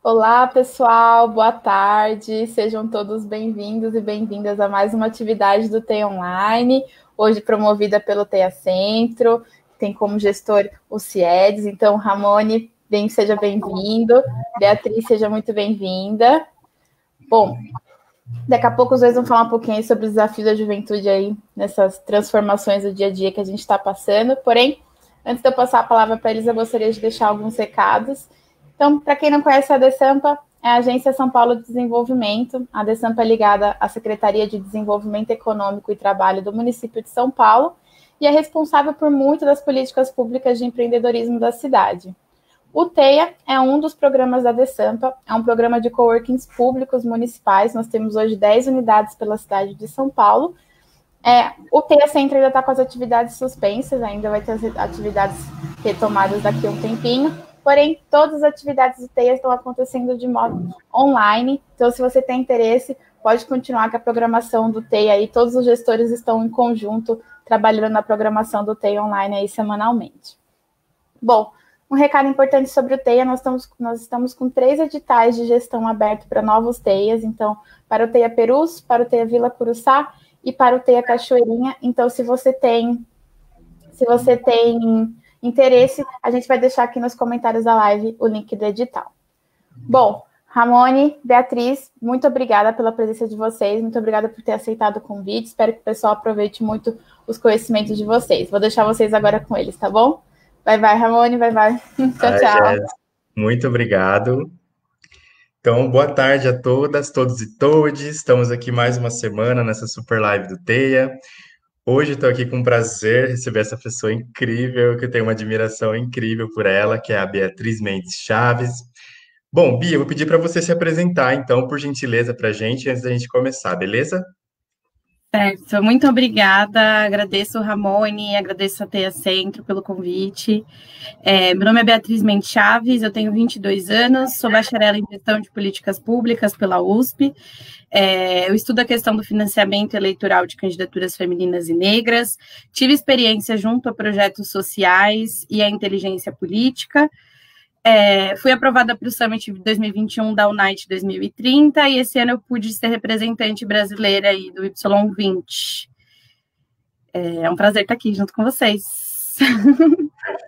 Olá, pessoal, boa tarde. Sejam todos bem-vindos e bem-vindas a mais uma atividade do TEI Online, hoje promovida pelo TEA Centro, que tem como gestor o CIEDES. Então, Ramone, seja bem-vindo. Beatriz, seja muito bem-vinda. Bom, daqui a pouco os dois vão falar um pouquinho sobre os desafios da juventude aí, nessas transformações do dia a dia que a gente está passando. Porém, antes de eu passar a palavra para eles, eu gostaria de deixar alguns recados. Então, para quem não conhece, a DESAMPA é a Agência São Paulo de Desenvolvimento. A DESAMPA é ligada à Secretaria de Desenvolvimento Econômico e Trabalho do município de São Paulo e é responsável por muitas das políticas públicas de empreendedorismo da cidade. O TEIA é um dos programas da DESAMPA, é um programa de coworkings públicos municipais. Nós temos hoje 10 unidades pela cidade de São Paulo. O TEIA Centro ainda está com as atividades suspensas, ainda vai ter as atividades retomadas daqui a um tempinho. Porém, todas as atividades do TEIA estão acontecendo de modo online. Então, se você tem interesse, pode continuar com a programação do TEIA aí. Todos os gestores estão em conjunto trabalhando na programação do TEIA online aí semanalmente. Bom, um recado importante sobre o TEIA, nós estamos com 3 editais de gestão abertos para novos TEIAs, então, para o TEIA Perus, para o TEIA Vila Curuçá e para o TEIA Cachoeirinha. Então, se você tem interesse, a gente vai deixar aqui nos comentários da live o link do edital. Bom, Ramone, Beatriz, muito obrigada pela presença de vocês, muito obrigada por ter aceitado o convite, espero que o pessoal aproveite muito os conhecimentos de vocês. Vou deixar vocês agora com eles, tá bom? Vai, Ramone, vai. Tchau, tchau. Muito obrigado. Então, boa tarde a todas, todos e todes. Estamos aqui mais uma semana nessa super live do TEIA. Hoje estou aqui com o prazer de receber essa pessoa incrível, que eu tenho uma admiração incrível por ela, que é a Beatriz Mendes Chaves. Bom, Bia, eu vou pedir para você se apresentar, então, por gentileza, para a gente, antes da gente começar, beleza? Certo, muito obrigada, agradeço o Ramone, agradeço a TEIA Centro pelo convite. Meu nome é Beatriz Mendes Chaves, eu tenho 22 anos, sou bacharel em Gestão de Políticas Públicas pela USP, eu estudo a questão do financiamento eleitoral de candidaturas femininas e negras, tive experiência junto a projetos sociais e a inteligência política. Fui aprovada para o Summit 2021 da Unite 2030 e esse ano eu pude ser representante brasileira aí do Y20. É um prazer estar aqui junto com vocês.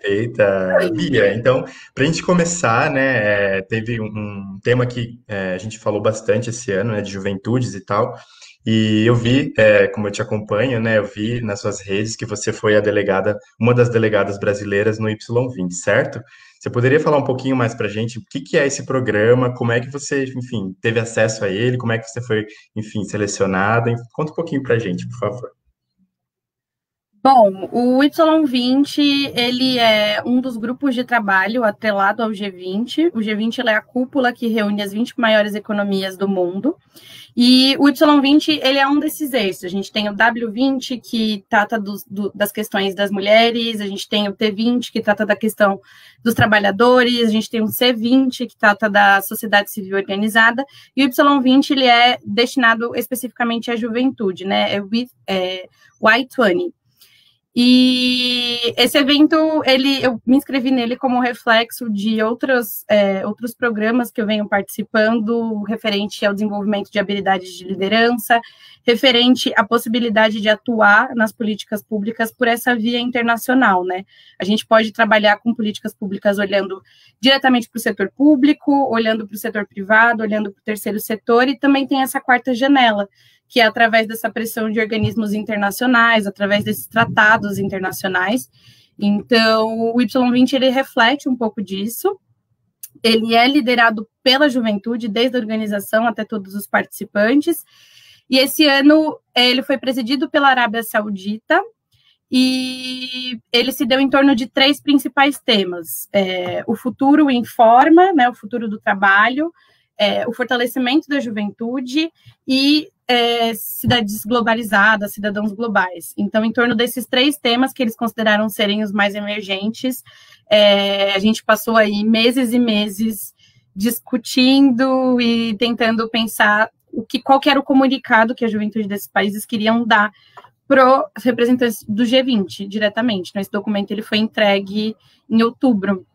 Perfeita. Bia, então, para a gente começar, né, teve um tema que a gente falou bastante esse ano, né, de juventudes e tal, e eu vi, como eu te acompanho, né, eu vi nas suas redes que você foi a delegada, uma das delegadas brasileiras no Y20, certo? Você poderia falar um pouquinho mais para a gente o que que é esse programa, como é que você, enfim, teve acesso a ele, como é que você foi, enfim, selecionada? Conta um pouquinho para a gente, por favor. Bom, o Y20, ele é um dos grupos de trabalho atrelado ao G20. O G20 é a cúpula que reúne as 20 maiores economias do mundo. E o Y20, ele é um desses eixos. A gente tem o W20, que trata das questões das mulheres, a gente tem o T20, que trata da questão dos trabalhadores, a gente tem o C20, que trata da sociedade civil organizada, e o Y20, ele é destinado especificamente à juventude, né? Y20. E esse evento, eu me inscrevi nele como reflexo de outros programas que eu venho participando, referente ao desenvolvimento de habilidades de liderança, referente à possibilidade de atuar nas políticas públicas por essa via internacional, né? A gente pode trabalhar com políticas públicas olhando diretamente para o setor público, olhando para o setor privado, olhando para o terceiro setor, e também tem essa quarta janela, que é através dessa pressão de organismos internacionais, através desses tratados internacionais. Então, o Y20, ele reflete um pouco disso. Ele é liderado pela juventude, desde a organização até todos os participantes. E esse ano, ele foi presidido pela Arábia Saudita, e ele se deu em torno de 3 principais temas. O futuro informa, né, o futuro do trabalho, o fortalecimento da juventude e cidades globalizadas, cidadãos globais. Então, em torno desses 3 temas que eles consideraram serem os mais emergentes, a gente passou aí meses e meses discutindo e tentando pensar qual que era o comunicado que a juventude desses países queriam dar para os representantes do G20 diretamente. Esse documento ele foi entregue em outubro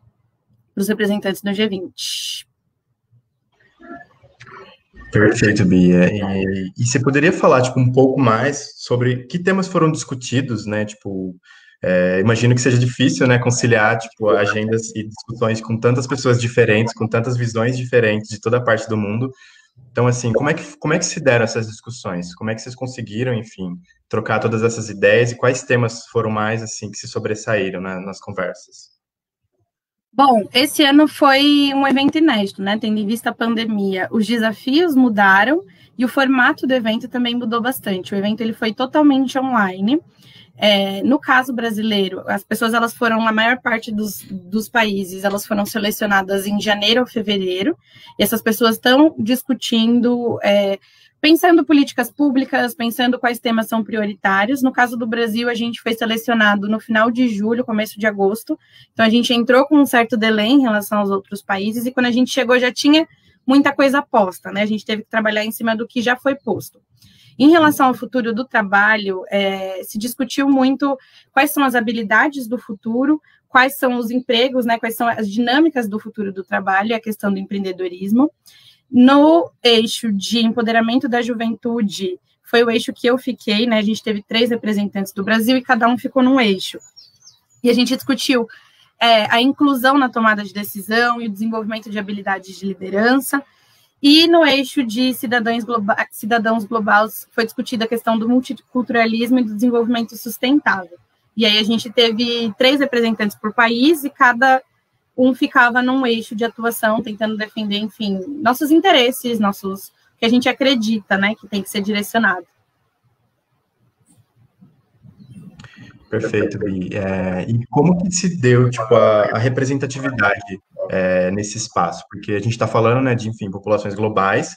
para os representantes do G20. Perfeito, Bia. E você poderia falar, tipo, um pouco mais sobre que temas foram discutidos, né? Tipo, imagino que seja difícil, né, conciliar, tipo, agendas e discussões com tantas pessoas diferentes, com tantas visões diferentes de toda a parte do mundo. Então, assim, como é que se deram essas discussões? Como é que vocês conseguiram, enfim, trocar todas essas ideias e quais temas foram mais, assim, que se sobressaíram nas conversas? Bom, esse ano foi um evento inédito, né? Tendo em vista a pandemia, os desafios mudaram e o formato do evento também mudou bastante. O evento ele foi totalmente online. No caso brasileiro, as pessoas elas foram, a maior parte dos países, elas foram selecionadas em janeiro ou fevereiro, e essas pessoas estão discutindo, pensando políticas públicas, pensando quais temas são prioritários. No caso do Brasil, a gente foi selecionado no final de julho, começo de agosto, então a gente entrou com um certo delay em relação aos outros países, e quando a gente chegou já tinha muita coisa posta, né? A gente teve que trabalhar em cima do que já foi posto. Em relação ao futuro do trabalho, se discutiu muito quais são as habilidades do futuro, quais são os empregos, né, quais são as dinâmicas do futuro do trabalho e a questão do empreendedorismo. No eixo de empoderamento da juventude, foi o eixo que eu fiquei, né, a gente teve 3 representantes do Brasil e cada um ficou num eixo. E a gente discutiu a inclusão na tomada de decisão e o desenvolvimento de habilidades de liderança. E no eixo de cidadãos globais foi discutida a questão do multiculturalismo e do desenvolvimento sustentável. E aí a gente teve 3 representantes por país e cada um ficava num eixo de atuação, tentando defender, enfim, nossos interesses, que a gente acredita, né, que tem que ser direcionado. Perfeito, Bi. E como que se deu, tipo, a representatividade nesse espaço? Porque a gente está falando, né, de, enfim, populações globais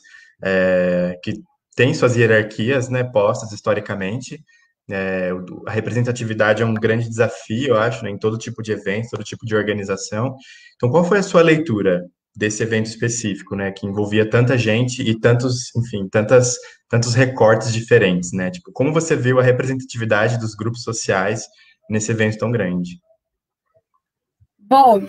que têm suas hierarquias, né, postas historicamente. A representatividade é um grande desafio, eu acho, né, em todo tipo de evento, todo tipo de organização. Então, qual foi a sua leitura desse evento específico, né, que envolvia tanta gente e tantos, enfim, tantos recortes diferentes, né? Tipo, como você viu a representatividade dos grupos sociais nesse evento tão grande? Bom,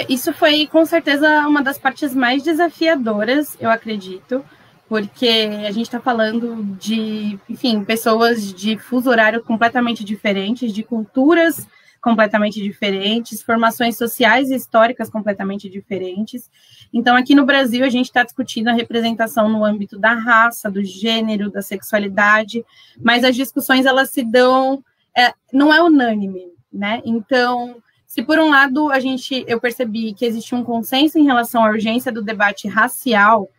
isso foi com certeza uma das partes mais desafiadoras, eu acredito, porque a gente está falando de, enfim, pessoas de fuso horário completamente diferentes, de culturas completamente diferentes, formações sociais e históricas completamente diferentes. Então, aqui no Brasil, a gente está discutindo a representação no âmbito da raça, do gênero, da sexualidade, mas as discussões, elas se dão, não é unânime, né? Então, se por um lado eu percebi que existe um consenso em relação à urgência do debate racial,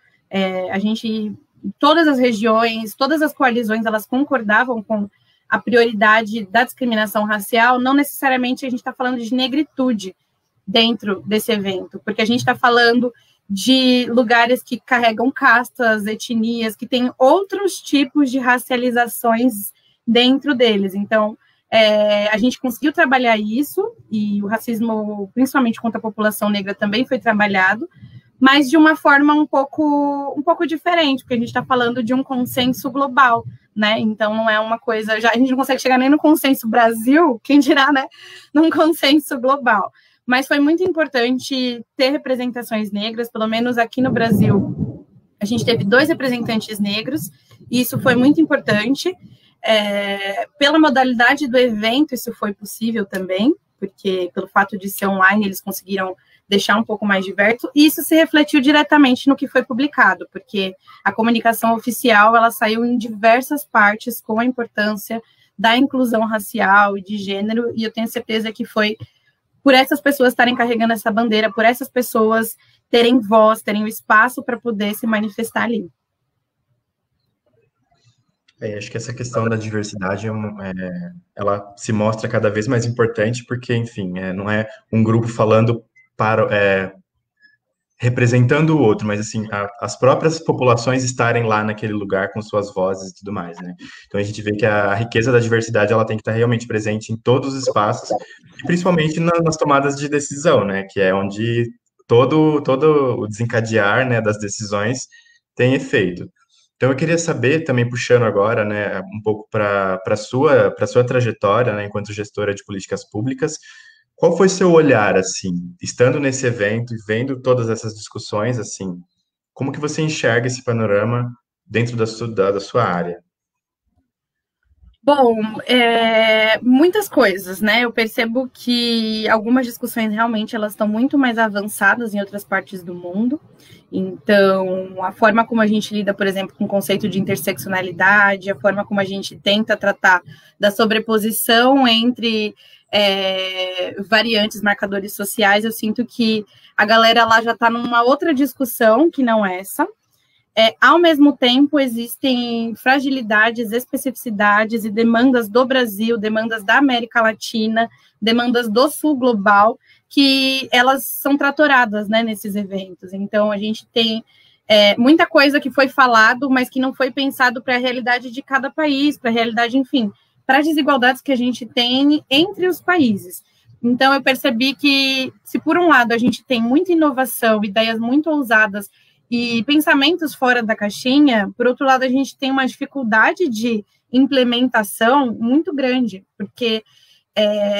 todas as regiões, todas as coalizões, elas concordavam com a prioridade da discriminação racial. Não necessariamente a gente está falando de negritude dentro desse evento, porque a gente está falando de lugares que carregam castas, etnias, que têm outros tipos de racializações dentro deles. Então, a gente conseguiu trabalhar isso, e o racismo, principalmente contra a população negra, também foi trabalhado, mas de uma forma um pouco diferente, porque a gente está falando de um consenso global, né? Então não é uma coisa, a gente não consegue chegar nem no consenso Brasil, quem dirá, né? Num consenso global. Mas foi muito importante ter representações negras, pelo menos aqui no Brasil. A gente teve 2 representantes negros, e isso foi muito importante. Pela modalidade do evento, isso foi possível também, porque pelo fato de ser online, eles conseguiram deixar um pouco mais diverso, e isso se refletiu diretamente no que foi publicado, porque a comunicação oficial, ela saiu em diversas partes com a importância da inclusão racial e de gênero, e eu tenho certeza que foi por essas pessoas estarem carregando essa bandeira, por essas pessoas terem voz, terem o espaço para poder se manifestar ali. Acho que essa questão da diversidade ela se mostra cada vez mais importante, porque, enfim, não é um grupo falando representando o outro, mas assim, as próprias populações estarem lá naquele lugar com suas vozes e tudo mais, né? Então a gente vê que a riqueza da diversidade ela tem que estar realmente presente em todos os espaços, e principalmente nas tomadas de decisão, né? Que é onde todo o desencadear, né, das decisões tem efeito. Então eu queria saber, também puxando agora, né, um pouco para a sua trajetória, né, enquanto gestora de políticas públicas, qual foi seu olhar, assim, estando nesse evento e vendo todas essas discussões, assim, Como que você enxerga esse panorama dentro da sua área? Bom, muitas coisas, né? Eu percebo que algumas discussões realmente elas estão muito mais avançadas em outras partes do mundo. Então, a forma como a gente lida, por exemplo, com o conceito de interseccionalidade, a forma como a gente tenta tratar da sobreposição entre variantes, marcadores sociais, eu sinto que a galera lá já está numa outra discussão que não essa. Ao mesmo tempo, existem fragilidades, especificidades e demandas do Brasil, demandas da América Latina, demandas do Sul global, que elas são tratoradas, né, nesses eventos. Então, a gente tem muita coisa que foi falado, mas que não foi pensado para a realidade de cada país, para a realidade, enfim, para as desigualdades que a gente tem entre os países. Então, eu percebi que, se por um lado a gente tem muita inovação, ideias muito ousadas, e pensamentos fora da caixinha, por outro lado, a gente tem uma dificuldade de implementação muito grande, porque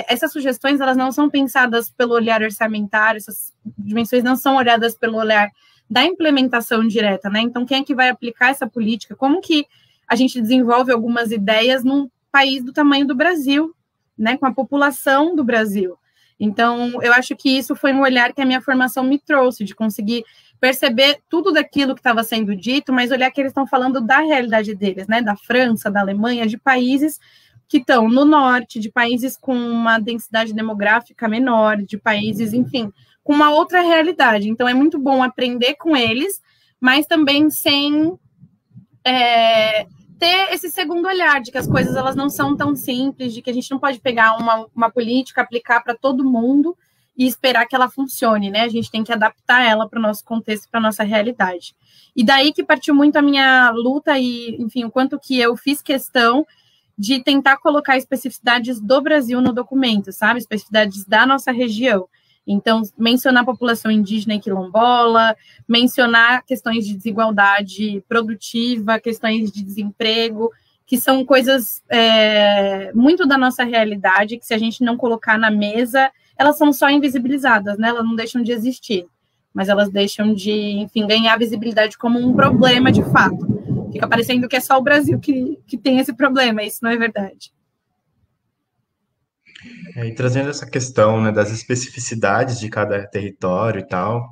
essas sugestões elas não são pensadas pelo olhar orçamentário, essas dimensões não são olhadas pelo olhar da implementação direta, né? Então, quem é que vai aplicar essa política? Como que a gente desenvolve algumas ideias num país do tamanho do Brasil, né? Com a população do Brasil. Então, eu acho que isso foi um olhar que a minha formação me trouxe, de conseguir perceber tudo daquilo que estava sendo dito, mas olhar que eles estão falando da realidade deles, né? Da França, da Alemanha, de países que estão no norte, de países com uma densidade demográfica menor, de países, enfim, com uma outra realidade. Então, é muito bom aprender com eles, mas também sem ter esse segundo olhar, de que as coisas elas não são tão simples, de que a gente não pode pegar uma política, aplicar para todo mundo e esperar que ela funcione, né? A gente tem que adaptar ela para o nosso contexto, para a nossa realidade. E daí que partiu muito a minha luta e, enfim, o quanto que eu fiz questão de tentar colocar especificidades do Brasil no documento, sabe? Especificidades da nossa região. Então, mencionar a população indígena e quilombola, mencionar questões de desigualdade produtiva, questões de desemprego, que são coisas muito da nossa realidade, que se a gente não colocar na mesa, elas são só invisibilizadas, né? Elas não deixam de existir, mas elas deixam de, enfim, ganhar visibilidade como um problema de fato. Fica parecendo que é só o Brasil que tem esse problema, isso não é verdade. E trazendo essa questão, né, das especificidades de cada território e tal,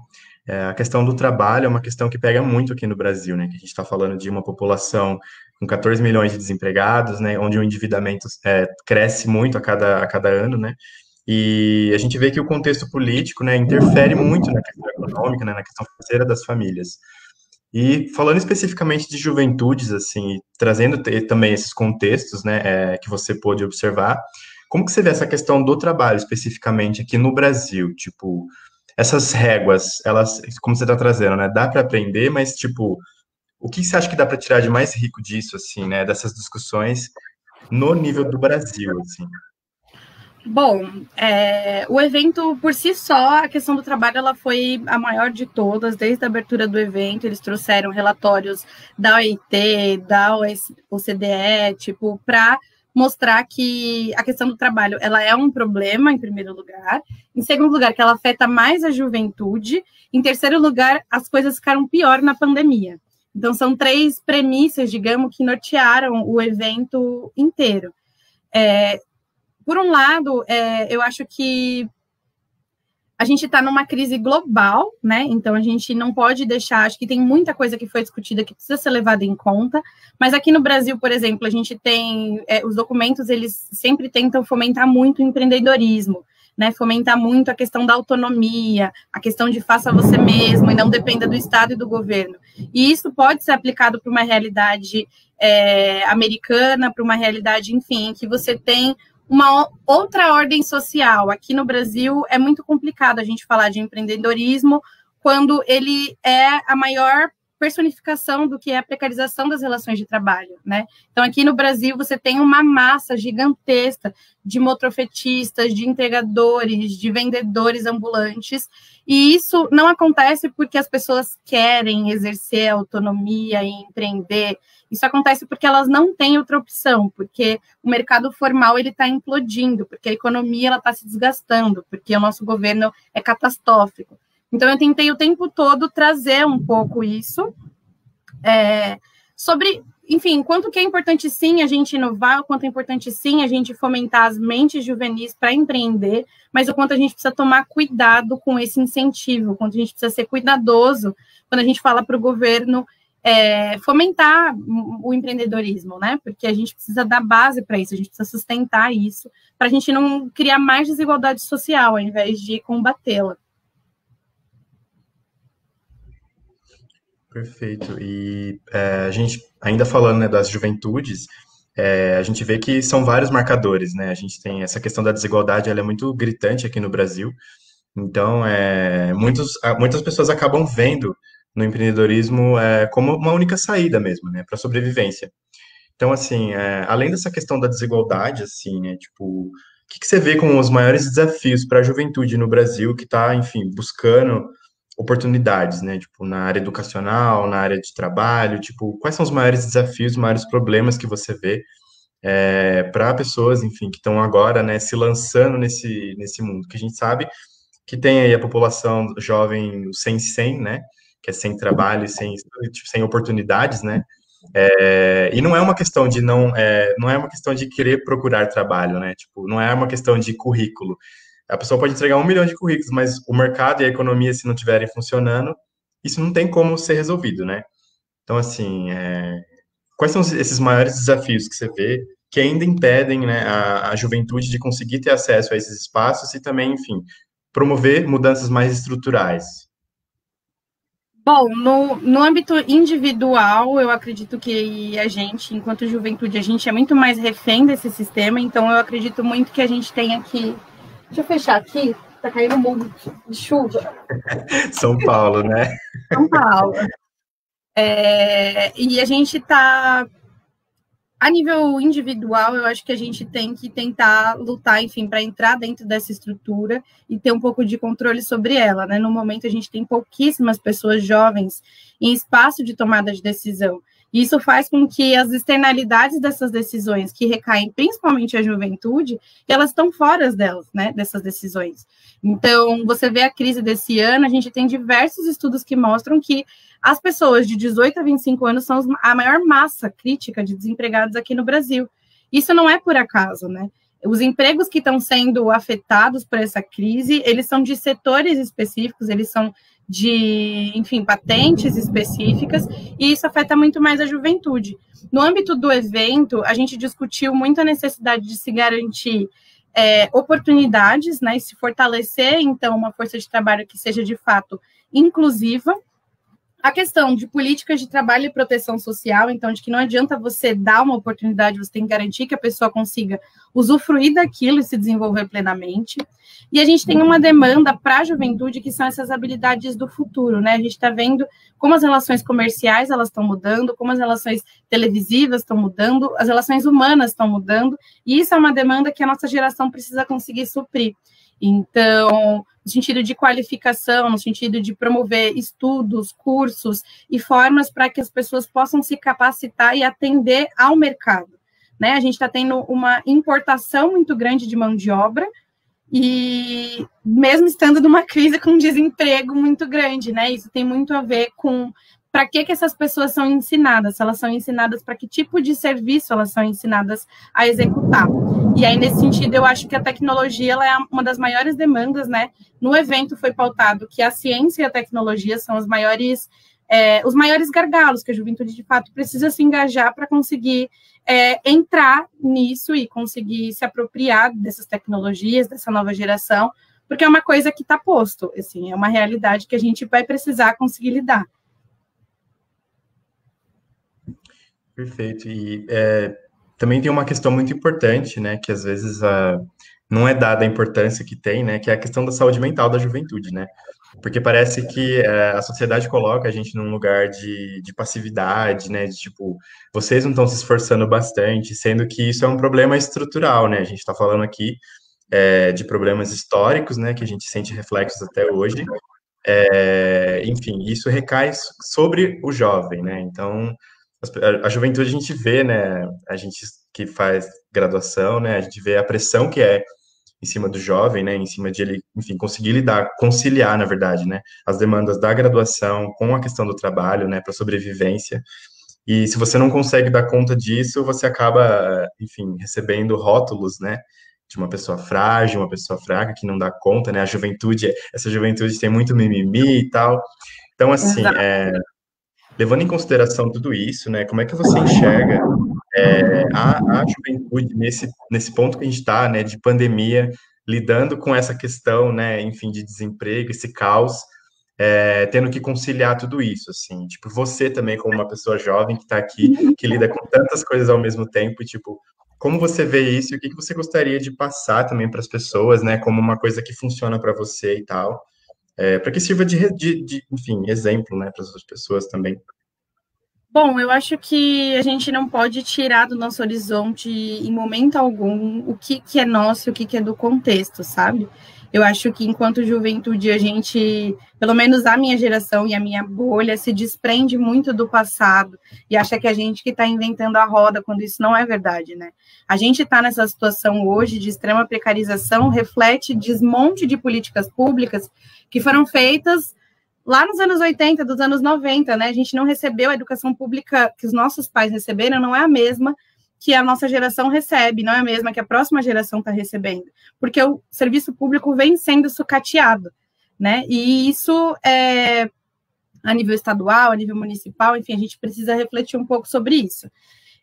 a questão do trabalho é uma questão que pega muito aqui no Brasil, né? Que a gente está falando de uma população com 14 milhões de desempregados, né? Onde o endividamento cresce muito a cada ano, né? E a gente vê que o contexto político, né, interfere muito na questão econômica, né, na questão financeira das famílias. E falando especificamente de juventudes, assim, trazendo também esses contextos, né, que você pôde observar, como que você vê essa questão do trabalho especificamente aqui no Brasil? Tipo, essas réguas, elas, como você está trazendo, né, dá para aprender, mas tipo, o que você acha que dá para tirar de mais rico disso, assim, né, dessas discussões no nível do Brasil, assim? Bom, o evento por si só, a questão do trabalho, ela foi a maior de todas, desde a abertura do evento, eles trouxeram relatórios da OIT, da OCDE, tipo, para mostrar que a questão do trabalho, ela é um problema, em primeiro lugar, em segundo lugar, que ela afeta mais a juventude, em terceiro lugar, as coisas ficaram pior na pandemia. Então, são 3 premissas, digamos, que nortearam o evento inteiro. Por um lado, eu acho que a gente está numa crise global, né? Então, a gente não pode deixar... Acho que tem muita coisa que foi discutida que precisa ser levada em conta, mas aqui no Brasil, por exemplo, a gente tem... os documentos, eles sempre tentam fomentar muito o empreendedorismo, né? Fomentar muito a questão da autonomia, a questão de faça você mesmo e não dependa do Estado e do governo. E isso pode ser aplicado para uma realidade americana, para uma realidade, enfim, em que você tem uma outra ordem social. Aqui no Brasil é muito complicado a gente falar de empreendedorismo quando ele é a maior personificação do que é a precarização das relações de trabalho, né? Então, aqui no Brasil, você tem uma massa gigantesca de motrofetistas, de entregadores, de vendedores ambulantes, e isso não acontece porque as pessoas querem exercer a autonomia e empreender. Isso acontece porque elas não têm outra opção, porque o mercado formal ele está implodindo, porque a economia ela está se desgastando, porque o nosso governo é catastrófico. Então, eu tentei o tempo todo trazer um pouco isso, sobre, enfim, quanto que é importante sim a gente inovar, o quanto é importante sim a gente fomentar as mentes juvenis para empreender, mas o quanto a gente precisa tomar cuidado com esse incentivo, o quanto a gente precisa ser cuidadoso quando a gente fala para o governo fomentar o empreendedorismo, né? Porque a gente precisa dar base para isso, a gente precisa sustentar isso, para a gente não criar mais desigualdade social, ao invés de combatê-la. Perfeito. E a gente, ainda falando, né, das juventudes, a gente vê que são vários marcadores, né? A gente tem essa questão da desigualdade, ela é muito gritante aqui no Brasil. Então, muitas pessoas acabam vendo no empreendedorismo como uma única saída mesmo, né, para sobrevivência. Então, assim, além dessa questão da desigualdade, assim, né, tipo, o que que você vê como os maiores desafios para a juventude no Brasil que está, enfim, buscando oportunidades, né, tipo, na área educacional, na área de trabalho, tipo, quais são os maiores desafios, os maiores problemas que você vê para pessoas, enfim, que estão agora, né, se lançando nesse mundo, que a gente sabe que tem aí a população jovem sem, né, que é sem trabalho e sem oportunidades, né, e não é uma questão de não é uma questão de querer procurar trabalho, né? Tipo, não é uma questão de currículo. A pessoa pode entregar 1 milhão de currículos, mas o mercado e a economia, se não estiverem funcionando, isso não tem como ser resolvido, né? Então, assim, quais são esses maiores desafios que você vê que ainda impedem, né, a juventude de conseguir ter acesso a esses espaços e também, enfim, promover mudanças mais estruturais? Bom, no âmbito individual, eu acredito que a gente, enquanto juventude, a gente é muito mais refém desse sistema, então eu acredito muito que a gente tenha que... Deixa eu fechar aqui, tá caindo um monte de chuva. São Paulo, né? São Paulo. E a gente tá... A nível individual, eu acho que a gente tem que tentar lutar, enfim, para entrar dentro dessa estrutura e ter um pouco de controle sobre ela, né? No momento, a gente tem pouquíssimas pessoas jovens em espaço de tomada de decisão. E isso faz com que as externalidades dessas decisões, que recaem principalmente a juventude, elas estão fora delas, né? Dessas decisões. Então, você vê a crise desse ano, a gente tem diversos estudos que mostram que as pessoas de 18 a 25 anos são a maior massa crítica de desempregados aqui no Brasil. Isso não é por acaso, né? Os empregos que estão sendo afetados por essa crise, eles são de setores específicos, eles são de, enfim, patentes específicas, e isso afeta muito mais a juventude. No âmbito do evento, a gente discutiu muito a necessidade de se garantir oportunidades, né, e se fortalecer, então, uma força de trabalho que seja, de fato, inclusiva. A questão de políticas de trabalho e proteção social, então, de que não adianta você dar uma oportunidade, você tem que garantir que a pessoa consiga usufruir daquilo e se desenvolver plenamente. E a gente tem uma demanda para a juventude, que são essas habilidades do futuro, né? A gente está vendo como as relações comerciais elas estão mudando, como as relações televisivas estão mudando, as relações humanas estão mudando, e isso é uma demanda que a nossa geração precisa conseguir suprir. Então, no sentido de qualificação, no sentido de promover estudos, cursos e formas para que as pessoas possam se capacitar e atender ao mercado, né? A gente está tendo uma importação muito grande de mão de obra e mesmo estando numa crise com desemprego muito grande, né? Isso tem muito a ver com para que essas pessoas são ensinadas, elas são ensinadas para que tipo de serviço elas são ensinadas a executar. E aí, nesse sentido, eu acho que a tecnologia ela é uma das maiores demandas, né? No evento foi pautado que a ciência e a tecnologia são os maiores gargalos que a juventude, de fato, precisa se engajar para conseguir entrar nisso e conseguir se apropriar dessas tecnologias, dessa nova geração, porque é uma coisa que está posto, assim, é uma realidade que a gente vai precisar conseguir lidar. Perfeito. E também tem uma questão muito importante, né, que às vezes não é dada a importância que tem, né, que é a questão da saúde mental da juventude, né? Porque parece que a sociedade coloca a gente num lugar de passividade, né, de tipo, vocês não estão se esforçando bastante, sendo que isso é um problema estrutural, né? A gente está falando aqui de problemas históricos, né, que a gente sente reflexos até hoje. Enfim, isso recai sobre o jovem, né? Então, a juventude a gente vê, né? A gente que faz graduação, né? A gente vê a pressão que é em cima do jovem, né, em cima de ele, enfim, conseguir lidar, conciliar, na verdade, né, as demandas da graduação com a questão do trabalho, né, para sobrevivência. E se você não consegue dar conta disso, você acaba, enfim, recebendo rótulos, né, de uma pessoa frágil, uma pessoa fraca que não dá conta, né? A juventude, essa juventude tem muito mimimi e tal. Então, assim, Exato. levando em consideração tudo isso, né, como é que você enxerga a juventude nesse ponto que a gente está, né, de pandemia, lidando com essa questão, né, enfim, de desemprego, esse caos, tendo que conciliar tudo isso, assim, tipo, você também como uma pessoa jovem que está aqui, que lida com tantas coisas ao mesmo tempo, e, tipo, como você vê isso e o que que você gostaria de passar também para as pessoas, né, como uma coisa que funciona para você e tal, para que sirva enfim, exemplo, né, para as outras pessoas também. Bom, eu acho que a gente não pode tirar do nosso horizonte, em momento algum, o que é nosso e o que é do contexto, sabe? Eu acho que enquanto juventude a gente, pelo menos a minha geração e a minha bolha, se desprende muito do passado e acha que a gente que está inventando a roda, quando isso não é verdade, né? A gente está nessa situação hoje de extrema precarização, reflete desmonte de políticas públicas que foram feitas lá nos anos 80, dos anos 90, né? A gente não recebeu a educação pública que os nossos pais receberam, não é a mesma que a nossa geração recebe, não é a mesma que a próxima geração está recebendo, porque o serviço público vem sendo sucateado, né? E isso é a nível estadual, a nível municipal, enfim, a gente precisa refletir um pouco sobre isso.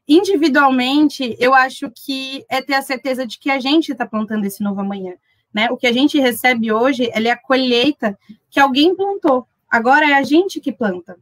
Individualmente, eu acho que é ter a certeza de que a gente está plantando esse novo amanhã, né? O que a gente recebe hoje, ela é a colheita que alguém plantou. Agora é a gente que planta.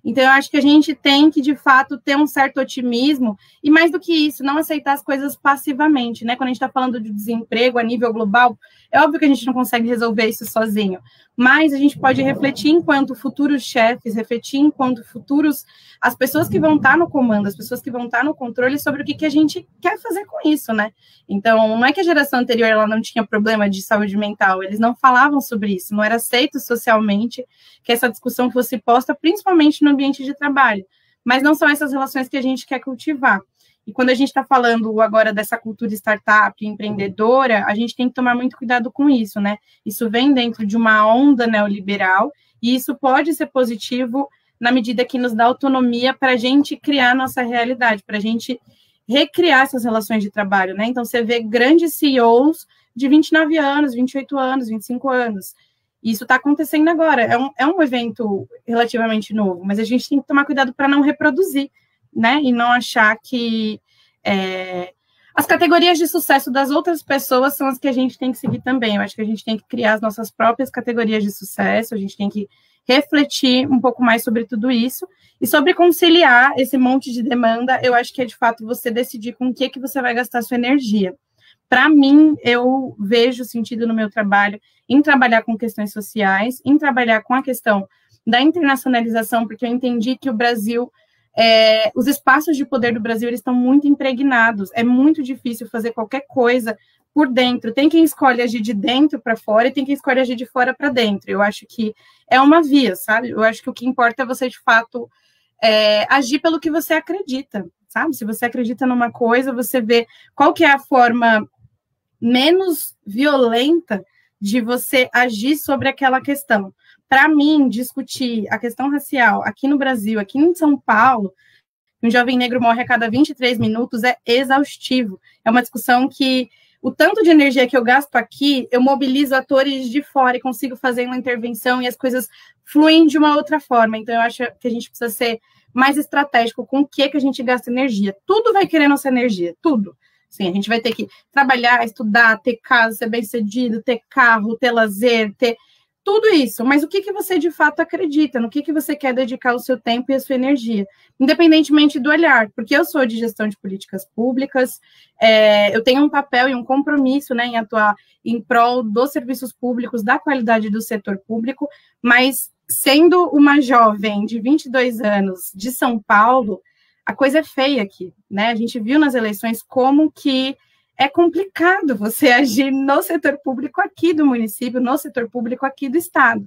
Então, eu acho que a gente tem que, de fato, ter um certo otimismo e, mais do que isso, não aceitar as coisas passivamente, né? Quando a gente está falando de desemprego a nível global, é óbvio que a gente não consegue resolver isso sozinho, mas a gente pode refletir enquanto futuros chefes, refletir enquanto futuros, as pessoas que vão estar no comando, as pessoas que vão estar no controle sobre o que a gente quer fazer com isso, né? Então, não é que a geração anterior ela não tinha problema de saúde mental, eles não falavam sobre isso, não era aceito socialmente que essa discussão fosse posta, principalmente no ambiente de trabalho, mas não são essas relações que a gente quer cultivar. E quando a gente está falando agora dessa cultura startup, empreendedora, a gente tem que tomar muito cuidado com isso, né? Isso vem dentro de uma onda neoliberal, e isso pode ser positivo na medida que nos dá autonomia para a gente criar nossa realidade, para a gente recriar essas relações de trabalho, né? Então, você vê grandes CEOs de 29 anos, 28 anos, 25 anos. Isso está acontecendo agora. É um evento relativamente novo, mas a gente tem que tomar cuidado para não reproduzir, né? E não achar que as categorias de sucesso das outras pessoas são as que a gente tem que seguir também. Eu acho que a gente tem que criar as nossas próprias categorias de sucesso, a gente tem que refletir um pouco mais sobre tudo isso e sobre conciliar esse monte de demanda. Eu acho que é, de fato, você decidir com o que você vai gastar sua energia. Para mim, eu vejo sentido no meu trabalho em trabalhar com questões sociais, em trabalhar com a questão da internacionalização, porque eu entendi que o Brasil, os espaços de poder do Brasil, eles estão muito impregnados, é muito difícil fazer qualquer coisa por dentro, tem quem escolhe agir de dentro para fora e tem quem escolhe agir de fora para dentro. Eu acho que é uma via, sabe? Eu acho que o que importa é você, de fato, agir pelo que você acredita, sabe? Se você acredita numa coisa, você vê qual que é a forma menos violenta de você agir sobre aquela questão. Para mim, discutir a questão racial aqui no Brasil, aqui em São Paulo, um jovem negro morre a cada 23 minutos, é exaustivo. É uma discussão que o tanto de energia que eu gasto aqui, eu mobilizo atores de fora e consigo fazer uma intervenção e as coisas fluem de uma outra forma. Então, eu acho que a gente precisa ser mais estratégico com o que a gente gasta energia. Tudo vai querer nossa energia, tudo. Sim, a gente vai ter que trabalhar, estudar, ter casa, ser bem-sucedido, ter carro, ter lazer, ter tudo isso. Mas o que você de fato acredita? No que você quer dedicar o seu tempo e a sua energia? Independentemente do olhar, porque eu sou de gestão de políticas públicas, eu tenho um papel e um compromisso, né, em atuar em prol dos serviços públicos, da qualidade do setor público, mas sendo uma jovem de 22 anos de São Paulo, a coisa é feia aqui, né? A gente viu nas eleições como que é complicado você agir no setor público aqui do município, no setor público aqui do estado.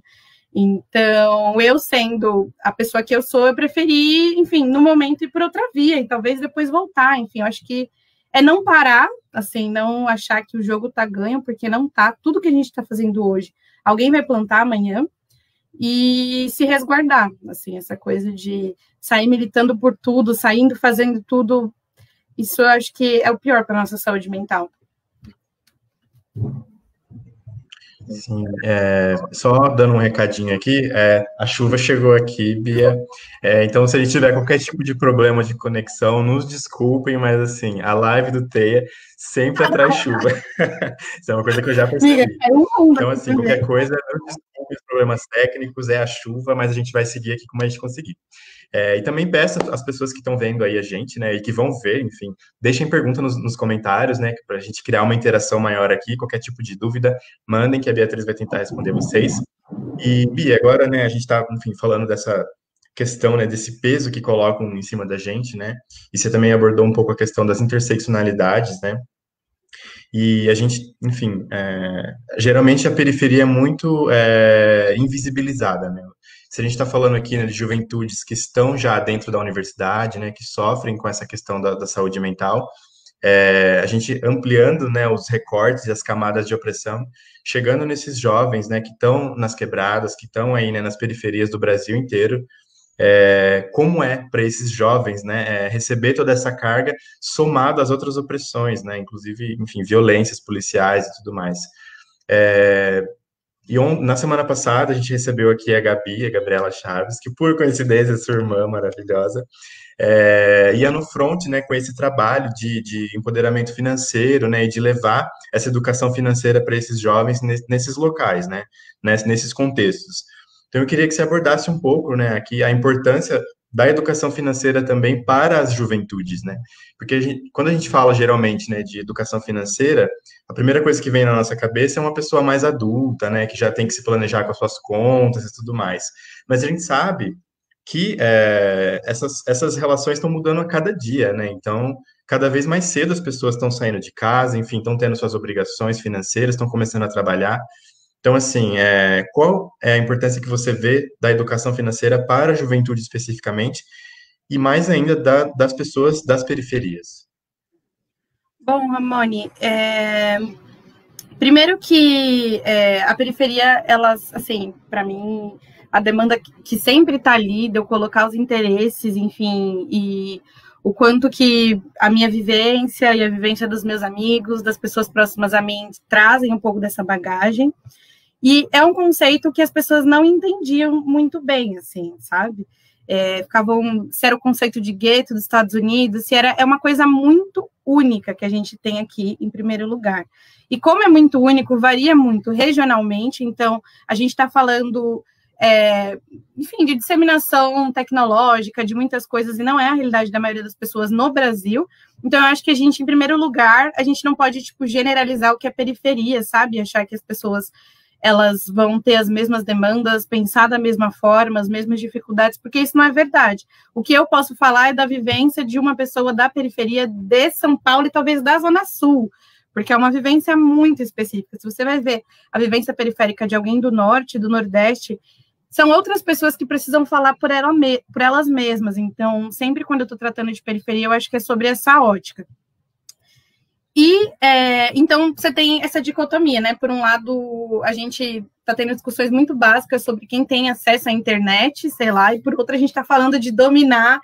Então, eu sendo a pessoa que eu sou, eu preferi, enfim, no momento ir por outra via e talvez depois voltar. Enfim, eu acho que é não parar, assim, não achar que o jogo está ganho, porque não está. Tudo que a gente está fazendo hoje, alguém vai plantar amanhã, e se resguardar, assim, essa coisa de sair militando por tudo, saindo fazendo tudo, isso eu acho que é o pior para a nossa saúde mental. Sim, só dando um recadinho aqui, a chuva chegou aqui, Bia, então se a gente tiver qualquer tipo de problema de conexão, nos desculpem, mas assim, a live do Teia sempre atrai chuva, isso é uma coisa que eu já percebi. Então assim, qualquer coisa, nos desculpem os problemas técnicos, é a chuva, mas a gente vai seguir aqui como a gente conseguir. E também peço às pessoas que estão vendo aí a gente, né, e que vão ver, enfim, deixem pergunta nos comentários, né, para a gente criar uma interação maior aqui, qualquer tipo de dúvida, mandem que a Beatriz vai tentar responder vocês. E, Bia, agora, né, a gente está, enfim, falando dessa questão, né, desse peso que colocam em cima da gente, né, e você também abordou um pouco a questão das interseccionalidades, né, e a gente, enfim, geralmente a periferia é muito invisibilizada, né? Se a gente está falando aqui, né, de juventudes que estão já dentro da universidade, né, que sofrem com essa questão da saúde mental, a gente ampliando, né, os recortes e as camadas de opressão, chegando nesses jovens, né, que estão nas quebradas, que estão aí, né, nas periferias do Brasil inteiro, como é para esses jovens, né, receber toda essa carga somado às outras opressões, né, inclusive, enfim, violências policiais e tudo mais. Na semana passada a gente recebeu aqui a Gabi, a Gabriela Chaves, que por coincidência é sua irmã maravilhosa, ia no front, né, com esse trabalho de empoderamento financeiro, né, e de levar essa educação financeira para esses jovens nesses locais, né, nesses contextos. Então, eu queria que você abordasse um pouco, né, aqui a importância da educação financeira também para as juventudes, né? Porque quando a gente fala geralmente, né, de educação financeira, a primeira coisa que vem na nossa cabeça é uma pessoa mais adulta, né, que já tem que se planejar com as suas contas e tudo mais. Mas a gente sabe que essas relações estão mudando a cada dia, né? Então, cada vez mais cedo as pessoas estão saindo de casa, enfim, estão tendo suas obrigações financeiras, estão começando a trabalhar. Então, assim, qual é a importância que você vê da educação financeira para a juventude especificamente e mais ainda das pessoas das periferias? Bom, Ramone, primeiro que a periferia, elas, assim, para mim, a demanda que sempre está ali, de eu colocar os interesses, enfim, e o quanto que a minha vivência e a vivência dos meus amigos, das pessoas próximas a mim, trazem um pouco dessa bagagem. E é um conceito que as pessoas não entendiam muito bem, assim, sabe? Se era o conceito de gueto dos Estados Unidos, é uma coisa muito única que a gente tem aqui, em primeiro lugar. E como é muito único, varia muito regionalmente, então a gente está falando, enfim, de disseminação tecnológica, de muitas coisas, e não é a realidade da maioria das pessoas no Brasil. Então, eu acho que a gente, em primeiro lugar, a gente não pode, tipo, generalizar o que é periferia, sabe? Achar que as pessoas elas vão ter as mesmas demandas, pensar da mesma forma, as mesmas dificuldades, porque isso não é verdade. O que eu posso falar é da vivência de uma pessoa da periferia de São Paulo e talvez da Zona Sul, porque é uma vivência muito específica. Se você vai ver a vivência periférica de alguém do Norte, do Nordeste, são outras pessoas que precisam falar por elas mesmas. Então, sempre quando eu estou tratando de periferia, eu acho que é sobre essa ótica. E, então, você tem essa dicotomia, né? Por um lado, a gente está tendo discussões muito básicas sobre quem tem acesso à internet, sei lá, e por outro, a gente está falando de dominar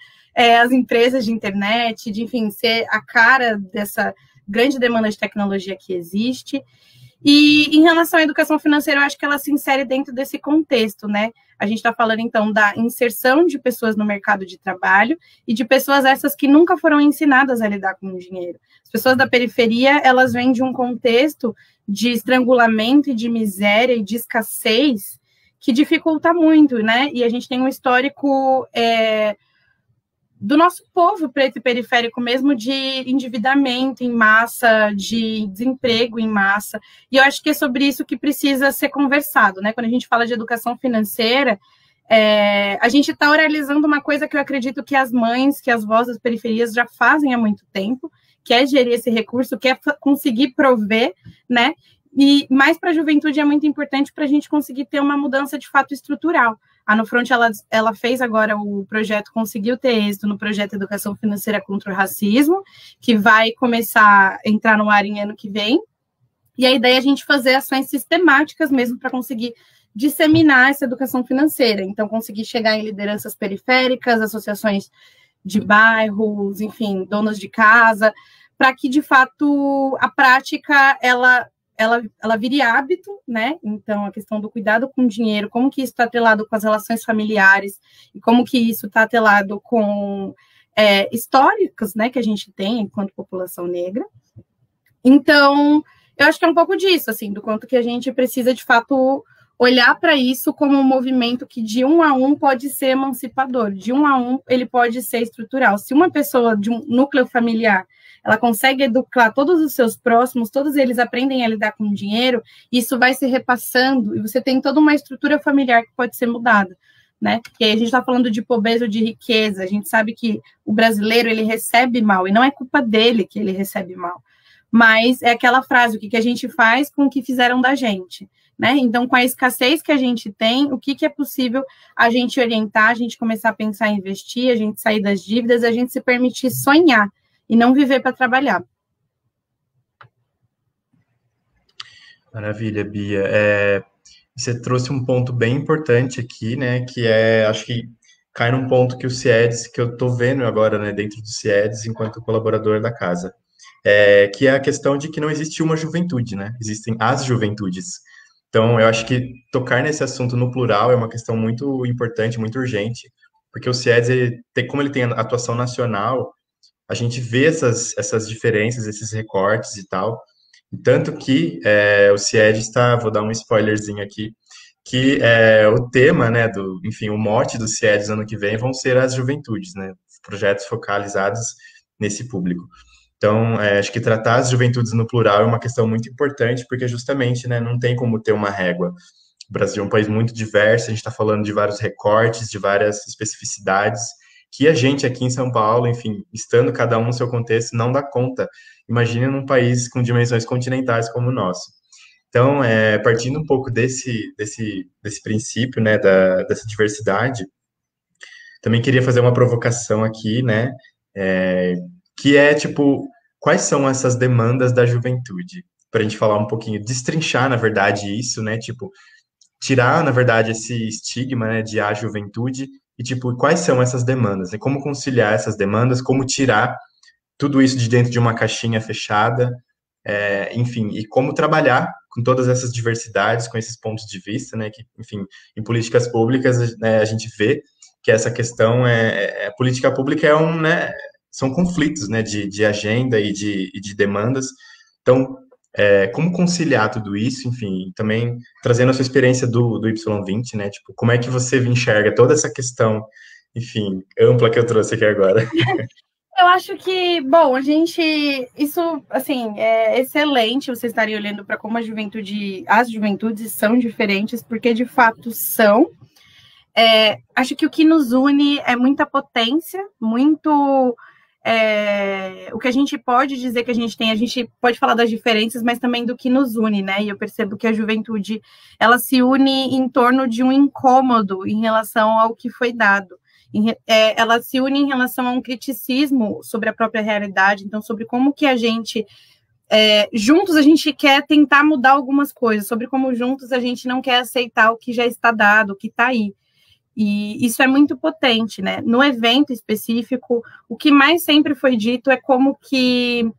as empresas de internet, de, enfim, ser a cara dessa grande demanda de tecnologia que existe. E, em relação à educação financeira, eu acho que ela se insere dentro desse contexto, né? A gente está falando, então, da inserção de pessoas no mercado de trabalho e de pessoas essas que nunca foram ensinadas a lidar com o dinheiro. As pessoas da periferia, elas vêm de um contexto de estrangulamento e de miséria e de escassez que dificulta muito, né? E a gente tem um histórico do nosso povo preto e periférico mesmo, de endividamento em massa, de desemprego em massa, e eu acho que é sobre isso que precisa ser conversado, né? Quando a gente fala de educação financeira, a gente está oralizando uma coisa que eu acredito que as mães, que as vós das periferias já fazem há muito tempo, que é gerir esse recurso, que é conseguir prover, né? E mais para a juventude é muito importante para a gente conseguir ter uma mudança de fato estrutural. A Nufront, ela fez agora o projeto, conseguiu ter êxito no projeto Educação Financeira contra o Racismo, que vai começar a entrar no ar em ano que vem. E a ideia é a gente fazer ações sistemáticas mesmo para conseguir disseminar essa educação financeira. Então, conseguir chegar em lideranças periféricas, associações de bairros, enfim, donos de casa, para que, de fato, a prática, ela vire hábito, né? Então, a questão do cuidado com o dinheiro, como que isso está atrelado com as relações familiares, e como que isso está atrelado com históricos, né, que a gente tem enquanto população negra. Então, eu acho que é um pouco disso, assim, do quanto que a gente precisa, de fato, olhar para isso como um movimento que, de um a um, pode ser emancipador, de um a um, ele pode ser estrutural. Se uma pessoa de um núcleo familiar, ela consegue educar todos os seus próximos, todos eles aprendem a lidar com dinheiro, isso vai se repassando, e você tem toda uma estrutura familiar que pode ser mudada, né? E aí a gente está falando de pobreza ou de riqueza, a gente sabe que o brasileiro, ele recebe mal, e não é culpa dele que ele recebe mal, mas é aquela frase, o que a gente faz com o que fizeram da gente, né? Então, com a escassez que a gente tem, o que é possível a gente orientar, a gente começar a pensar em investir, a gente sair das dívidas, a gente se permitir sonhar e não viver para trabalhar. Maravilha, Bia. Você trouxe um ponto bem importante aqui, né? Que acho que cai num ponto que o CIEDS, que eu estou vendo agora, né, dentro do CIEDS, enquanto colaborador da casa, que é a questão de que não existe uma juventude, né? Existem as juventudes. Então, eu acho que tocar nesse assunto no plural é uma questão muito importante, muito urgente, porque o CIEDS, como ele tem atuação nacional, a gente vê essas diferenças, esses recortes e tal. Tanto que o CIED está, vou dar um spoilerzinho aqui, que o tema, né, enfim, o mote do CIEDS ano que vem vão ser as juventudes, né, projetos focalizados nesse público. Então, acho que tratar as juventudes no plural é uma questão muito importante, porque justamente, né, não tem como ter uma régua. O Brasil é um país muito diverso, a gente está falando de vários recortes, de várias especificidades, que a gente aqui em São Paulo, enfim, estando cada um no seu contexto, não dá conta. Imagina num país com dimensões continentais como o nosso. Então, partindo um pouco desse princípio, né, dessa diversidade, também queria fazer uma provocação aqui, né, que tipo, quais são essas demandas da juventude? Para a gente falar um pouquinho, destrinchar, na verdade, isso, né, tipo, tirar, na verdade, esse estigma, né, de a juventude e, tipo, quais são essas demandas? E como conciliar essas demandas, como tirar tudo isso de dentro de uma caixinha fechada, enfim, e como trabalhar com todas essas diversidades, com esses pontos de vista, né, que, enfim, em políticas públicas, né, a gente vê que essa questão a política pública né, são conflitos, né, de agenda e de demandas. Então, como conciliar tudo isso, enfim, também trazendo a sua experiência do Y20, né, tipo, como é que você enxerga toda essa questão, enfim, ampla que eu trouxe aqui agora? Eu acho que, bom, isso, assim, é excelente vocês estarem olhando para como as juventudes são diferentes, porque de fato são. Acho que o que nos une é muita potência, muito o que a gente pode dizer que a gente pode falar das diferenças, mas também do que nos une, né? E eu percebo que a juventude, ela se une em torno de um incômodo em relação ao que foi dado. Ela se une em relação a um criticismo sobre a própria realidade, então sobre como que a gente, juntos a gente quer tentar mudar algumas coisas, sobre como juntos a gente não quer aceitar o que já está dado, o que está aí. E isso é muito potente, né? No evento específico, o que mais sempre foi dito é como que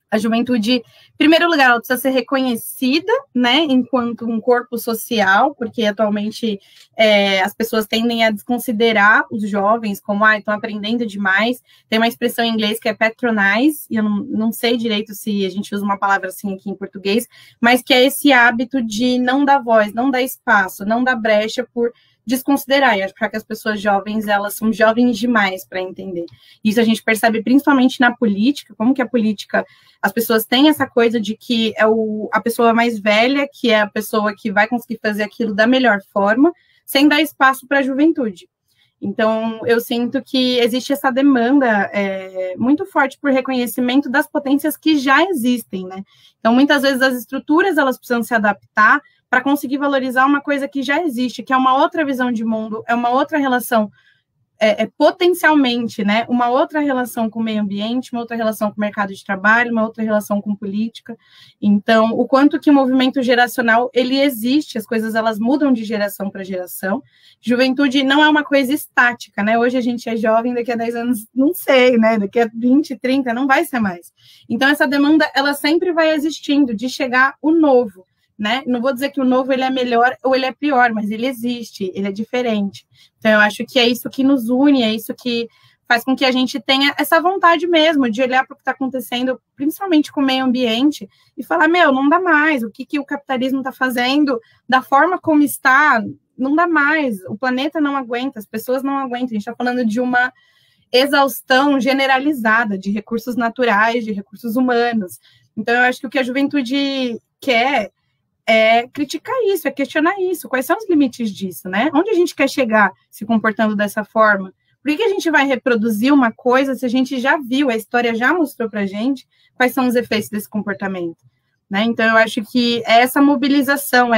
a juventude, em primeiro lugar, ela precisa ser reconhecida, né, enquanto um corpo social, porque atualmente as pessoas tendem a desconsiderar os jovens como, estão aprendendo demais. Tem uma expressão em inglês que é patronize, e eu não sei direito se a gente usa uma palavra assim aqui em português, mas que é esse hábito de não dar voz, não dar espaço, não dar brecha por desconsiderar, e achar que as pessoas jovens, elas são jovens demais para entender. Isso a gente percebe principalmente na política, como que a política, as pessoas têm essa coisa de que a pessoa mais velha, que é a pessoa que vai conseguir fazer aquilo da melhor forma, sem dar espaço para a juventude. Então, eu sinto que existe essa demanda muito forte por reconhecimento das potências que já existem, né? Então, muitas vezes as estruturas, elas precisam se adaptar para conseguir valorizar uma coisa que já existe, que é uma outra visão de mundo, é uma outra relação, potencialmente, né, uma outra relação com o meio ambiente, uma outra relação com o mercado de trabalho, uma outra relação com política. Então, o quanto que o movimento geracional, ele existe, as coisas, elas mudam de geração para geração. Juventude não é uma coisa estática, né, hoje a gente é jovem, daqui a 10 anos, não sei, né, daqui a 20, 30, não vai ser mais. Então, essa demanda, ela sempre vai existindo, de chegar o novo, né? Não vou dizer que o novo ele é melhor ou ele é pior, mas ele existe, ele é diferente. Então, eu acho que é isso que nos une, é isso que faz com que a gente tenha essa vontade mesmo de olhar para o que está acontecendo, principalmente com o meio ambiente, e falar, não dá mais, o que o capitalismo está fazendo, da forma como está, não dá mais, o planeta não aguenta, as pessoas não aguentam, a gente está falando de uma exaustão generalizada de recursos naturais, de recursos humanos. Então, eu acho que o que a juventude quer é criticar isso, é questionar isso, quais são os limites disso, né? Onde a gente quer chegar se comportando dessa forma? Por que a gente vai reproduzir uma coisa se a gente já viu, a história já mostrou pra gente quais são os efeitos desse comportamento, né? Então, eu acho que é essa mobilização,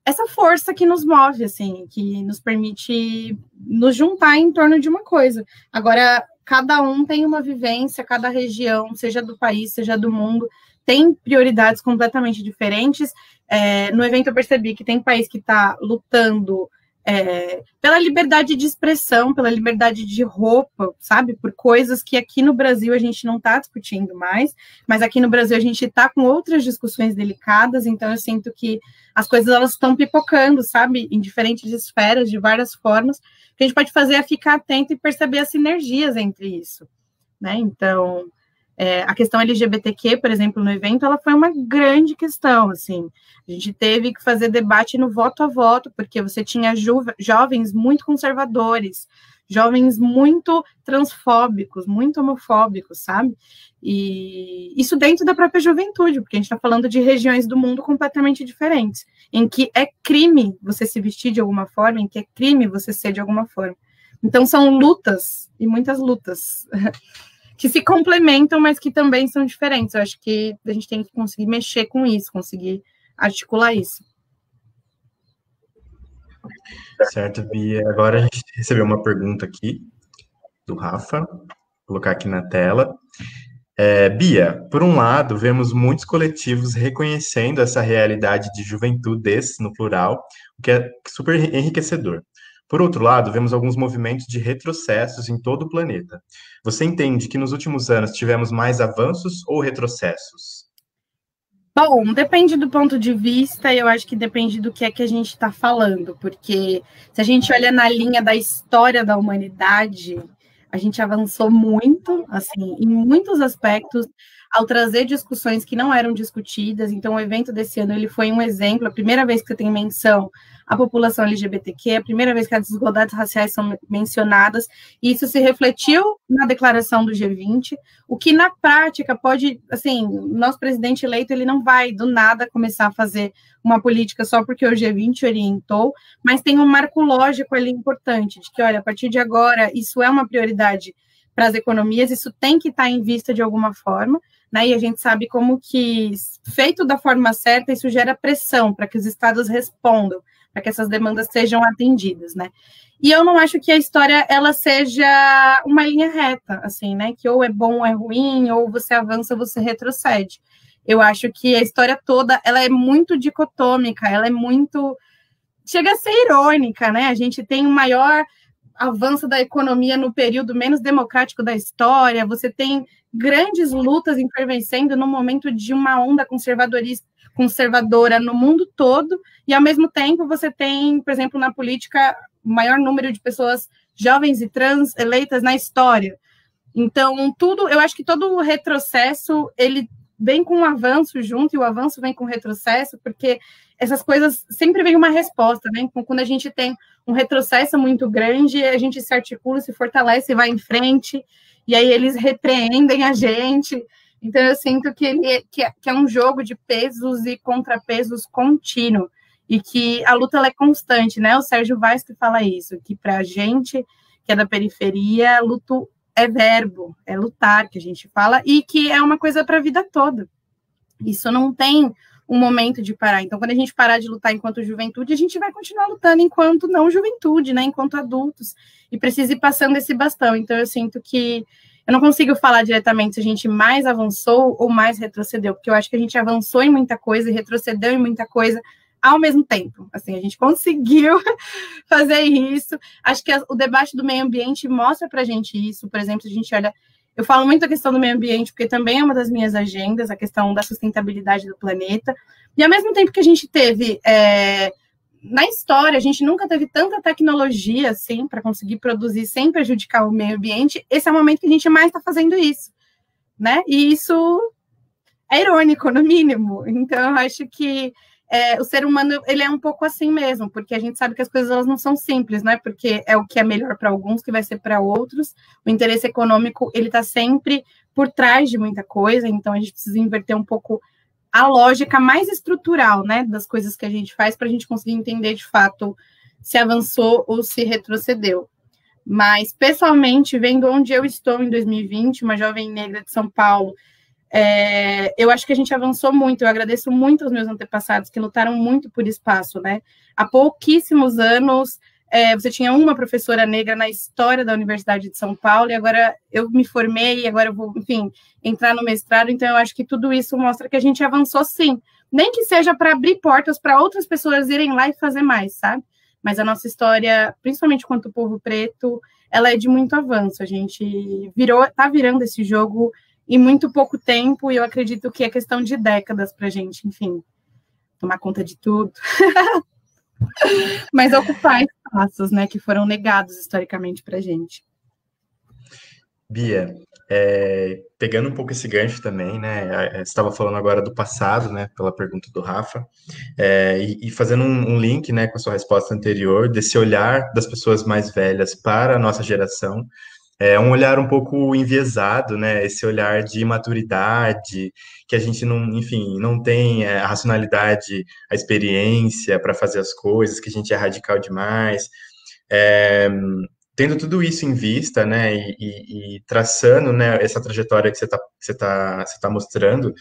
essa força que nos move, assim, que nos permite nos juntar em torno de uma coisa. Agora, cada um tem uma vivência, cada região, seja do país, seja do mundo, tem prioridades completamente diferentes. No evento eu percebi que tem país que está lutando pela liberdade de expressão, pela liberdade de roupa, sabe? Por coisas que aqui no Brasil a gente não está discutindo mais, mas aqui no Brasil a gente está com outras discussões delicadas, então eu sinto que as coisas elas estão pipocando, sabe? Em diferentes esferas, de várias formas. O que a gente pode fazer é ficar atento e perceber as sinergias entre isso, né? Então, a questão LGBTQ, por exemplo, no evento, ela foi uma grande questão, assim. A gente teve que fazer debate no voto a voto, porque você tinha jovens muito conservadores, jovens muito transfóbicos, muito homofóbicos, sabe? E isso dentro da própria juventude, porque a gente está falando de regiões do mundo completamente diferentes, em que é crime você se vestir de alguma forma, em que é crime você ser de alguma forma. Então, são lutas, e muitas lutas, que se complementam, mas que também são diferentes. Eu acho que a gente tem que conseguir mexer com isso, conseguir articular isso. Certo, Bia. Agora a gente recebeu uma pergunta aqui do Rafa. Vou colocar aqui na tela. Bia, por um lado, vemos muitos coletivos reconhecendo essa realidade de juventudes, no plural, o que é super enriquecedor. Por outro lado, vemos alguns movimentos de retrocessos em todo o planeta. Você entende que nos últimos anos tivemos mais avanços ou retrocessos? Bom, depende do ponto de vista, e eu acho que depende do que é que a gente está falando, porque se a gente olha na linha da história da humanidade, a gente avançou muito, assim, em muitos aspectos, ao trazer discussões que não eram discutidas. Então, o evento desse ano ele foi um exemplo, a primeira vez que você tem menção à população LGBTQ, a primeira vez que as desigualdades raciais são mencionadas, e isso se refletiu na declaração do G20, o que na prática pode, assim, o nosso presidente eleito, ele não vai do nada começar a fazer uma política só porque o G20 orientou, mas tem um marco lógico ali importante, de que, olha, a partir de agora, isso é uma prioridade para as economias, isso tem que estar em vista de alguma forma, né? E a gente sabe como que, feito da forma certa, isso gera pressão para que os estados respondam, para que essas demandas sejam atendidas, né? E eu não acho que a história, ela seja uma linha reta, assim, né? Que ou é bom ou é ruim, ou você avança ou você retrocede. Eu acho que a história toda, ela é muito dicotômica, ela é muito... chega a ser irônica, né? A gente tem um maior avanço da economia no período menos democrático da história, você tem grandes lutas intervencendo no momento de uma onda conservadora no mundo todo, e ao mesmo tempo você tem, por exemplo, na política, o maior número de pessoas jovens e trans eleitas na história. Então, eu acho que todo o retrocesso, ele vem com um avanço junto, e o avanço vem com o retrocesso, porque essas coisas sempre vem uma resposta, né? Então, quando a gente tem um retrocesso muito grande, a gente se articula, se fortalece e vai em frente, e aí eles repreendem a gente. Então, eu sinto que é um jogo de pesos e contrapesos contínuo, e que a luta ela é constante, né? O Sérgio Vaz que fala isso, que para a gente, que é da periferia, luto é verbo, é lutar, que a gente fala, e que é uma coisa para a vida toda. Isso não tem um momento de parar. Então, quando a gente parar de lutar enquanto juventude, a gente vai continuar lutando enquanto não juventude, né? Enquanto adultos, e precisa ir passando esse bastão. Então, eu sinto que eu não consigo falar diretamente se a gente mais avançou ou mais retrocedeu, porque eu acho que a gente avançou em muita coisa e retrocedeu em muita coisa ao mesmo tempo. Assim, a gente conseguiu fazer isso. Acho que o debate do meio ambiente mostra pra gente isso. Por exemplo, a gente olha... Eu falo muito a questão do meio ambiente, porque também é uma das minhas agendas, a questão da sustentabilidade do planeta. E ao mesmo tempo que a gente teve... na história, a gente nunca teve tanta tecnologia, assim, para conseguir produzir sem prejudicar o meio ambiente. Esse é o momento que a gente mais está fazendo isso, né? E isso é irônico, no mínimo. Então, eu acho que o ser humano, ele é um pouco assim mesmo, porque a gente sabe que as coisas elas não são simples, né? Porque é o que é melhor para alguns que vai ser para outros. O interesse econômico, ele está sempre por trás de muita coisa, então a gente precisa inverter um pouco a lógica mais estrutural, né, das coisas que a gente faz para a gente conseguir entender, de fato, se avançou ou se retrocedeu. Mas, pessoalmente, vendo onde eu estou em 2020, uma jovem negra de São Paulo, eu acho que a gente avançou muito. Eu agradeço muito aos meus antepassados que lutaram muito por espaço, né? Há pouquíssimos anos, você tinha uma professora negra na história da Universidade de São Paulo, e agora eu me formei, e agora eu vou, enfim, entrar no mestrado. Então, eu acho que tudo isso mostra que a gente avançou, sim. Nem que seja para abrir portas para outras pessoas irem lá e fazer mais, sabe? Mas a nossa história, principalmente quanto povo preto, ela é de muito avanço. A gente tá virando esse jogo em muito pouco tempo, e eu acredito que é questão de décadas para a gente, enfim, tomar conta de tudo. Mas ocupar espaços, né, que foram negados historicamente para a gente. Bia, pegando um pouco esse gancho também, né? Você estava falando agora do passado, né? Pela pergunta do Rafa, e fazendo um link, né, com a sua resposta anterior, desse olhar das pessoas mais velhas para a nossa geração. É um olhar um pouco enviesado, né? Esse olhar de imaturidade, que a gente não, enfim, não tem a racionalidade, a experiência para fazer as coisas, que a gente é radical demais. É, tendo tudo isso em vista, né, e traçando, né, essa trajetória que você tá mostrando,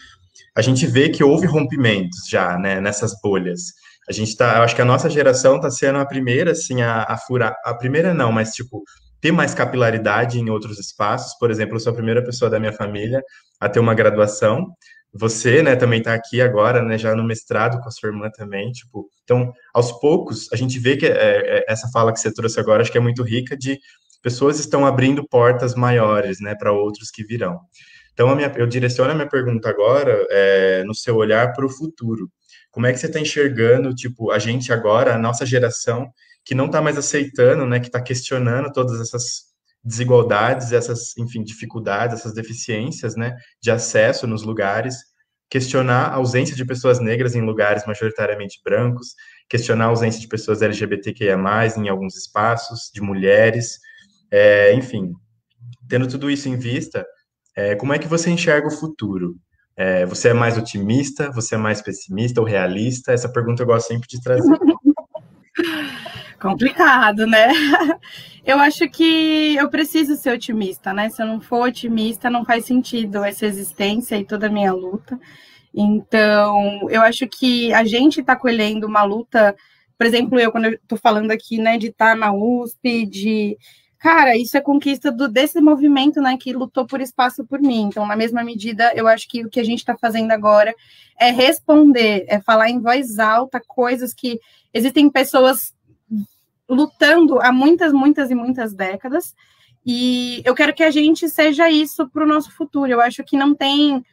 a gente vê que houve rompimentos já, né, nessas bolhas. Eu acho que a nossa geração está sendo a primeira, assim, a furar, a primeira não, mas, tipo, ter mais capilaridade em outros espaços. Por exemplo, eu sou a primeira pessoa da minha família a ter uma graduação. Você, né, também está aqui agora, né, já no mestrado com a sua irmã também, tipo, então, aos poucos, a gente vê que essa fala que você trouxe agora, acho que é muito rica de pessoas estão abrindo portas maiores, né, para outros que virão. Então, eu direciono a minha pergunta agora, no seu olhar para o futuro. Como é que você está enxergando, tipo, a gente agora, a nossa geração, que não está mais aceitando, né, que está questionando todas essas desigualdades, essas, enfim, dificuldades, essas deficiências, né, de acesso nos lugares, questionar a ausência de pessoas negras em lugares majoritariamente brancos, questionar a ausência de pessoas LGBTQIA+, em alguns espaços, de mulheres, enfim, tendo tudo isso em vista, como é que você enxerga o futuro? Você é mais otimista? Você é mais pessimista ou realista? Essa pergunta eu gosto sempre de trazer. Complicado, né? Eu acho que eu preciso ser otimista, né? Se eu não for otimista, não faz sentido essa existência e toda a minha luta. Então, eu acho que a gente está colhendo uma luta, por exemplo, quando eu estou falando aqui, né, de estar na USP, Cara, isso é conquista desse movimento, né, que lutou por espaço por mim. Então, na mesma medida, eu acho que o que a gente está fazendo agora é responder, é falar em voz alta coisas que existem pessoas lutando há muitas, muitas e muitas décadas, e eu quero que a gente seja isso para o nosso futuro. Eu acho que não tem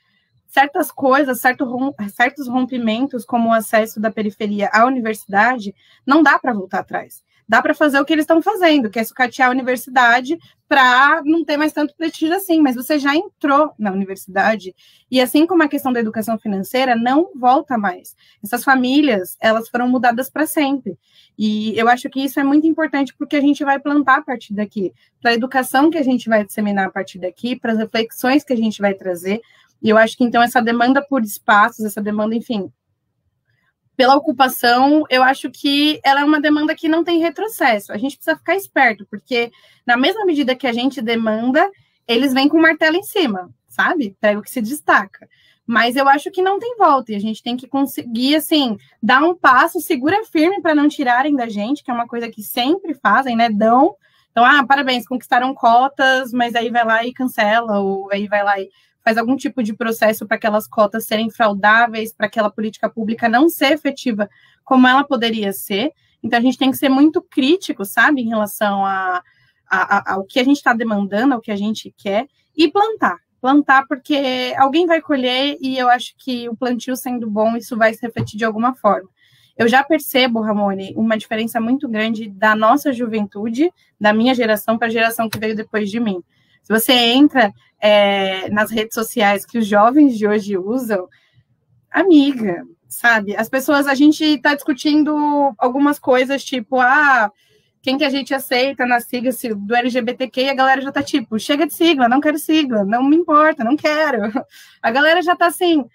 certas coisas, certos rompimentos, como o acesso da periferia à universidade, não dá para voltar atrás. Dá para fazer o que eles estão fazendo, que é sucatear a universidade para não ter mais tanto prestígio assim, mas você já entrou na universidade, e assim como a questão da educação financeira, não volta mais. Essas famílias, elas foram mudadas para sempre, e eu acho que isso é muito importante, porque a gente vai plantar a partir daqui, para a educação que a gente vai disseminar a partir daqui, para as reflexões que a gente vai trazer, e eu acho que, então, essa demanda por espaços, essa demanda, enfim, pela ocupação, eu acho que ela é uma demanda que não tem retrocesso. A gente precisa ficar esperto, porque na mesma medida que a gente demanda, eles vêm com o martelo em cima, sabe? Pega o que se destaca. Mas eu acho que não tem volta, e a gente tem que conseguir, assim, dar um passo, segura firme para não tirarem da gente, que é uma coisa que sempre fazem, né? Então, parabéns, conquistaram cotas, mas aí vai lá e cancela, ou aí vai lá e faz algum tipo de processo para aquelas cotas serem fraudáveis, para aquela política pública não ser efetiva como ela poderia ser. Então, a gente tem que ser muito crítico, sabe, em relação ao que a gente está demandando, ao que a gente quer, e plantar, porque alguém vai colher, e eu acho que o plantio sendo bom, isso vai se refletir de alguma forma. Eu já percebo, Ramone, uma diferença muito grande da nossa juventude, da minha geração, para a geração que veio depois de mim. Se você entra nas redes sociais que os jovens de hoje usam, amiga, sabe? As pessoas, a gente está discutindo algumas coisas, tipo, quem que a gente aceita na sigla do LGBTQ, e a galera já tá tipo, chega de sigla, não quero sigla, não me importa, não quero. A galera já tá assim,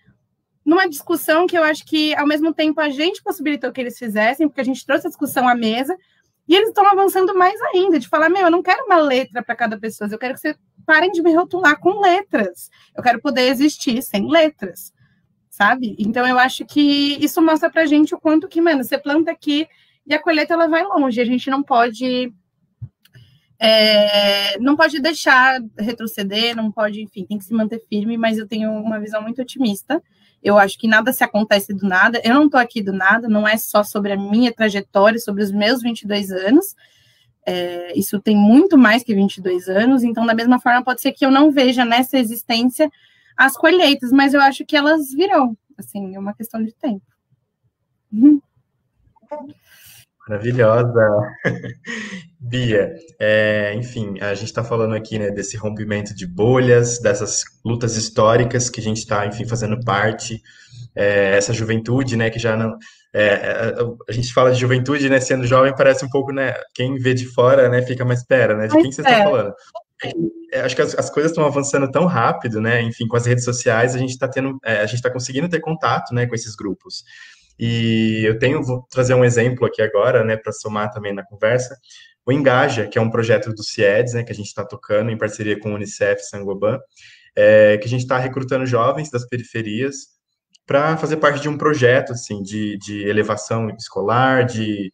numa discussão que eu acho que, ao mesmo tempo, a gente possibilitou que eles fizessem, porque a gente trouxe a discussão à mesa, e eles estão avançando mais ainda, de falar, eu não quero uma letra para cada pessoa, eu quero que você parem de me rotular com letras. Eu quero poder existir sem letras, sabe? Então, eu acho que isso mostra pra gente o quanto que, você planta aqui, e a colheita ela vai longe, a gente não pode deixar retroceder, não pode, enfim, tem que se manter firme, mas eu tenho uma visão muito otimista. Eu acho que nada se acontece do nada, eu não estou aqui do nada, não é só sobre a minha trajetória, sobre os meus 22 anos, isso tem muito mais que 22 anos, então da mesma forma pode ser que eu não veja nessa existência as colheitas, mas eu acho que elas virão, assim, é uma questão de tempo. Maravilhosa. Bia, enfim, a gente está falando aqui, né, desse rompimento de bolhas, dessas lutas históricas que a gente está, enfim, fazendo parte, essa juventude, né, que já não... a gente fala de juventude, né, sendo jovem parece um pouco, né, quem vê de fora, né, fica mais espera, né, de quem vocês estão falando? Acho que as coisas estão avançando tão rápido, né, enfim, com as redes sociais a gente está conseguindo ter contato, né, com esses grupos. E vou trazer um exemplo aqui agora, né, para somar também na conversa, o Engaja, que é um projeto do CIEDS, né, que a gente está tocando em parceria com o Unicef Saint-Gobain, que a gente está recrutando jovens das periferias para fazer parte de um projeto, assim, de elevação escolar, de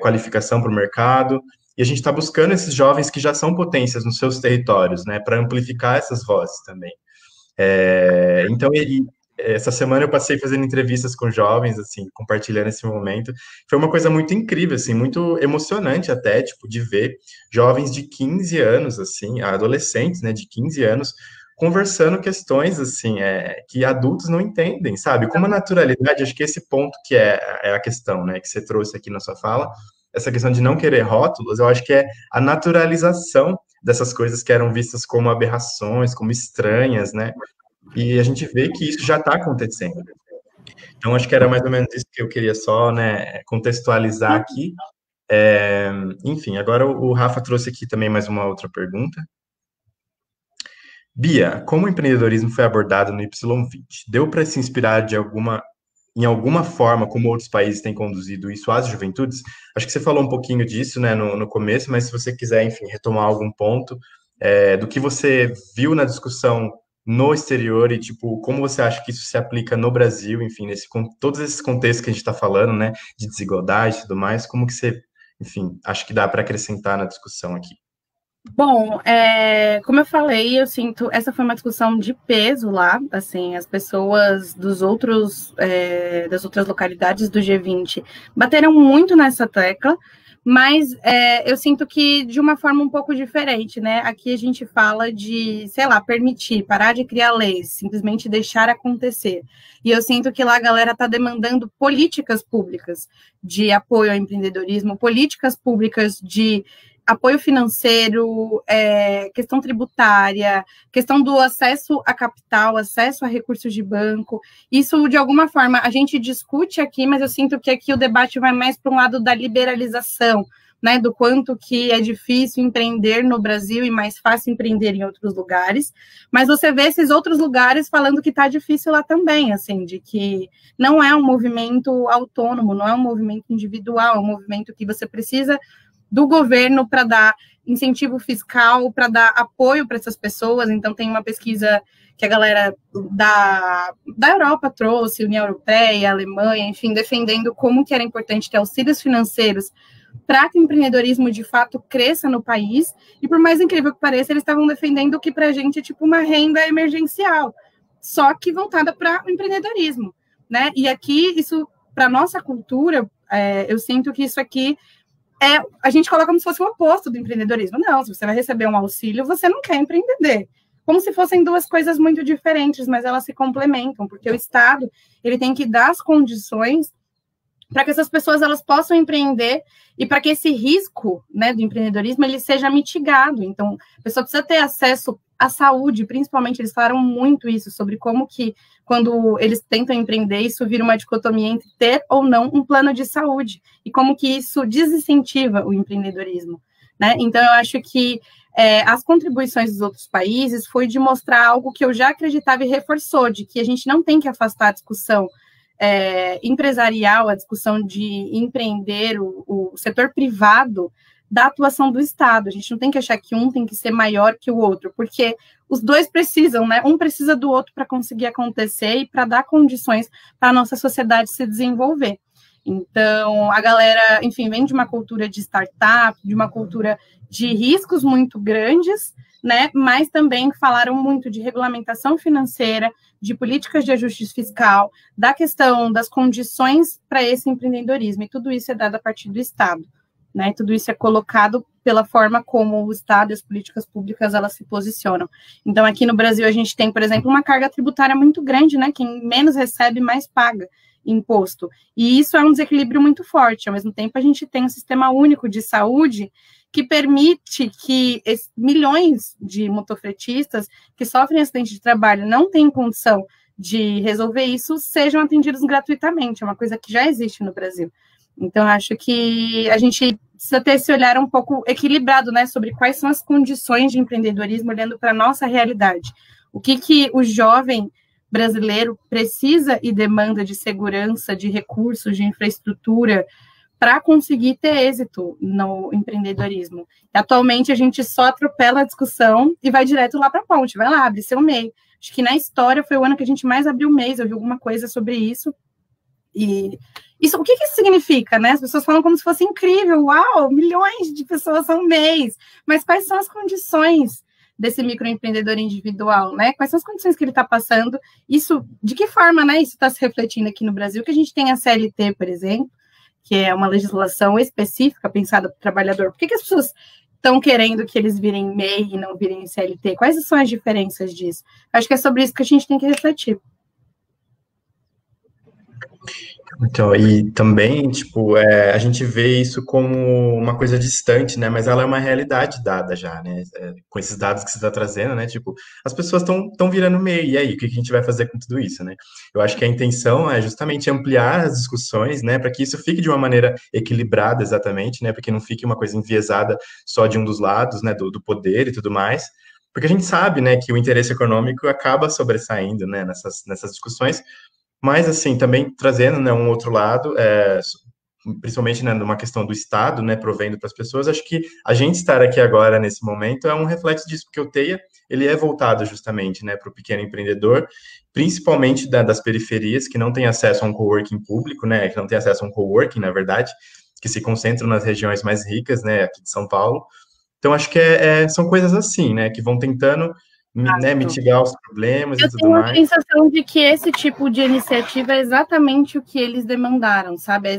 qualificação para o mercado, e a gente está buscando esses jovens que já são potências nos seus territórios, né, para amplificar essas vozes também. Então, essa semana eu passei fazendo entrevistas com jovens, assim, compartilhando esse momento. Foi uma coisa muito incrível, assim, muito emocionante até, tipo, de ver jovens de 15 anos, assim, adolescentes, né, de 15 anos, conversando questões, assim, que adultos não entendem, sabe? Com uma naturalidade, acho que esse ponto que é a questão, né, que você trouxe aqui na sua fala, essa questão de não querer rótulos, eu acho que é a naturalização dessas coisas que eram vistas como aberrações, como estranhas, né? E a gente vê que isso já está acontecendo. Então, acho que era mais ou menos isso que eu queria só, né, contextualizar aqui. Enfim, agora o Rafa trouxe aqui também mais uma outra pergunta. Bia, como o empreendedorismo foi abordado no Y20? Deu para se inspirar em alguma forma, como outros países têm conduzido isso às juventudes? Acho que você falou um pouquinho disso, né, no começo, mas se você quiser, enfim, retomar algum ponto do que você viu na discussão no exterior e, tipo, como você acha que isso se aplica no Brasil, enfim, todos esses contextos que a gente está falando, né, de desigualdade e tudo mais, como que você, enfim, acha que dá para acrescentar na discussão aqui? Bom, como eu falei, eu sinto, essa foi uma discussão de peso lá, assim, as pessoas das outras localidades do G20 bateram muito nessa tecla, mas eu sinto que de uma forma um pouco diferente, né? Aqui a gente fala de, sei lá, permitir, parar de criar leis, simplesmente deixar acontecer. E eu sinto que lá a galera está demandando políticas públicas de apoio ao empreendedorismo, políticas públicas de apoio financeiro, questão tributária, questão do acesso a capital, acesso a recursos de banco. Isso, de alguma forma, a gente discute aqui, mas eu sinto que aqui o debate vai mais para um lado da liberalização, né, do quanto que é difícil empreender no Brasil e mais fácil empreender em outros lugares. Mas você vê esses outros lugares falando que está difícil lá também, assim, de que não é um movimento autônomo, não é um movimento individual, é um movimento que você precisa do governo para dar incentivo fiscal, para dar apoio para essas pessoas. Então, tem uma pesquisa que a galera da Europa trouxe, União Europeia, Alemanha, enfim, defendendo como que era importante ter auxílios financeiros para que o empreendedorismo de fato cresça no país. E por mais incrível que pareça, eles estavam defendendo que para a gente é tipo uma renda emergencial, só que voltada para o empreendedorismo, né? E aqui, isso, para nossa cultura, eu sinto que isso aqui a gente coloca como se fosse o oposto do empreendedorismo. Não, se você vai receber um auxílio, você não quer empreender. Como se fossem duas coisas muito diferentes, mas elas se complementam, porque o Estado ele tem que dar as condições para que essas pessoas elas possam empreender e para que esse risco, né, do empreendedorismo ele seja mitigado. Então, a pessoa precisa ter acesso à saúde, principalmente, eles falaram muito isso, sobre como que, quando eles tentam empreender, isso vira uma dicotomia entre ter ou não um plano de saúde, e como que isso desincentiva o empreendedorismo, né? Então, eu acho que as contribuições dos outros países foi de mostrar algo que eu já acreditava e reforçou, de que a gente não tem que afastar a discussão empresarial, a discussão de empreender o setor privado da atuação do Estado. A gente não tem que achar que um tem que ser maior que o outro, porque os dois precisam, né? Um precisa do outro para conseguir acontecer e para dar condições para a nossa sociedade se desenvolver. Então, a galera, enfim, vem de uma cultura de startup, de uma cultura de riscos muito grandes, né? Mas também falaram muito de regulamentação financeira, de políticas de ajuste fiscal, da questão das condições para esse empreendedorismo, e tudo isso é dado a partir do Estado, né? Tudo isso é colocado pela forma como o Estado e as políticas públicas elas se posicionam. Então, aqui no Brasil, a gente tem, por exemplo, uma carga tributária muito grande, né? Quem menos recebe, mais paga imposto. E isso é um desequilíbrio muito forte. Ao mesmo tempo, a gente tem um sistema único de saúde que permite que milhões de motofretistas que sofrem acidente de trabalho não têm condição de resolver isso, sejam atendidos gratuitamente. É uma coisa que já existe no Brasil. Então, acho que a gente precisa ter esse olhar um pouco equilibrado, né, sobre quais são as condições de empreendedorismo, olhando para a nossa realidade. O que o jovem brasileiro precisa e demanda de segurança, de recursos, de infraestrutura, para conseguir ter êxito no empreendedorismo. Atualmente, a gente só atropela a discussão e vai direto lá para a ponte. Vai lá, abre seu MEI. Acho que na história foi o ano que a gente mais abriu MEIs. Eu vi alguma coisa sobre isso. E isso, o que isso significa, né? As pessoas falam como se fosse incrível. Uau, milhões de pessoas são MEIs. Mas quais são as condições desse microempreendedor individual, né? Quais são as condições que ele está passando? Isso, de que forma, né, isso está se refletindo aqui no Brasil, que a gente tem a CLT, por exemplo, que é uma legislação específica pensada para o trabalhador. Por que as pessoas estão querendo que eles virem MEI e não virem CLT? Quais são as diferenças disso? Acho que é sobre isso que a gente tem que refletir. Então, e também, tipo, a gente vê isso como uma coisa distante, né? Mas ela é uma realidade dada já, né? Com esses dados que você está trazendo, né? Tipo, as pessoas estão virando meio, e aí, o que a gente vai fazer com tudo isso, né? Eu acho que a intenção é justamente ampliar as discussões, né? Para que isso fique de uma maneira equilibrada, exatamente, né? Para que não fique uma coisa enviesada só de um dos lados, né? Do poder e tudo mais. Porque a gente sabe, né, que o interesse econômico acaba sobressaindo, né? Nessas discussões. Mas, assim, também trazendo, né, um outro lado, principalmente, né, numa questão do Estado, né, provendo para as pessoas, acho que a gente estar aqui agora, nesse momento, é um reflexo disso, porque o TEIA, ele é voltado justamente, né, para o pequeno empreendedor, principalmente das periferias, que não tem acesso a um coworking público, né, que não tem acesso a um coworking, na verdade, que se concentram nas regiões mais ricas, né, aqui de São Paulo. Então, acho que são coisas assim, né, que vão tentando, né, mitigar os problemas e tudo mais. Eu tenho a sensação de que esse tipo de iniciativa é exatamente o que eles demandaram, sabe?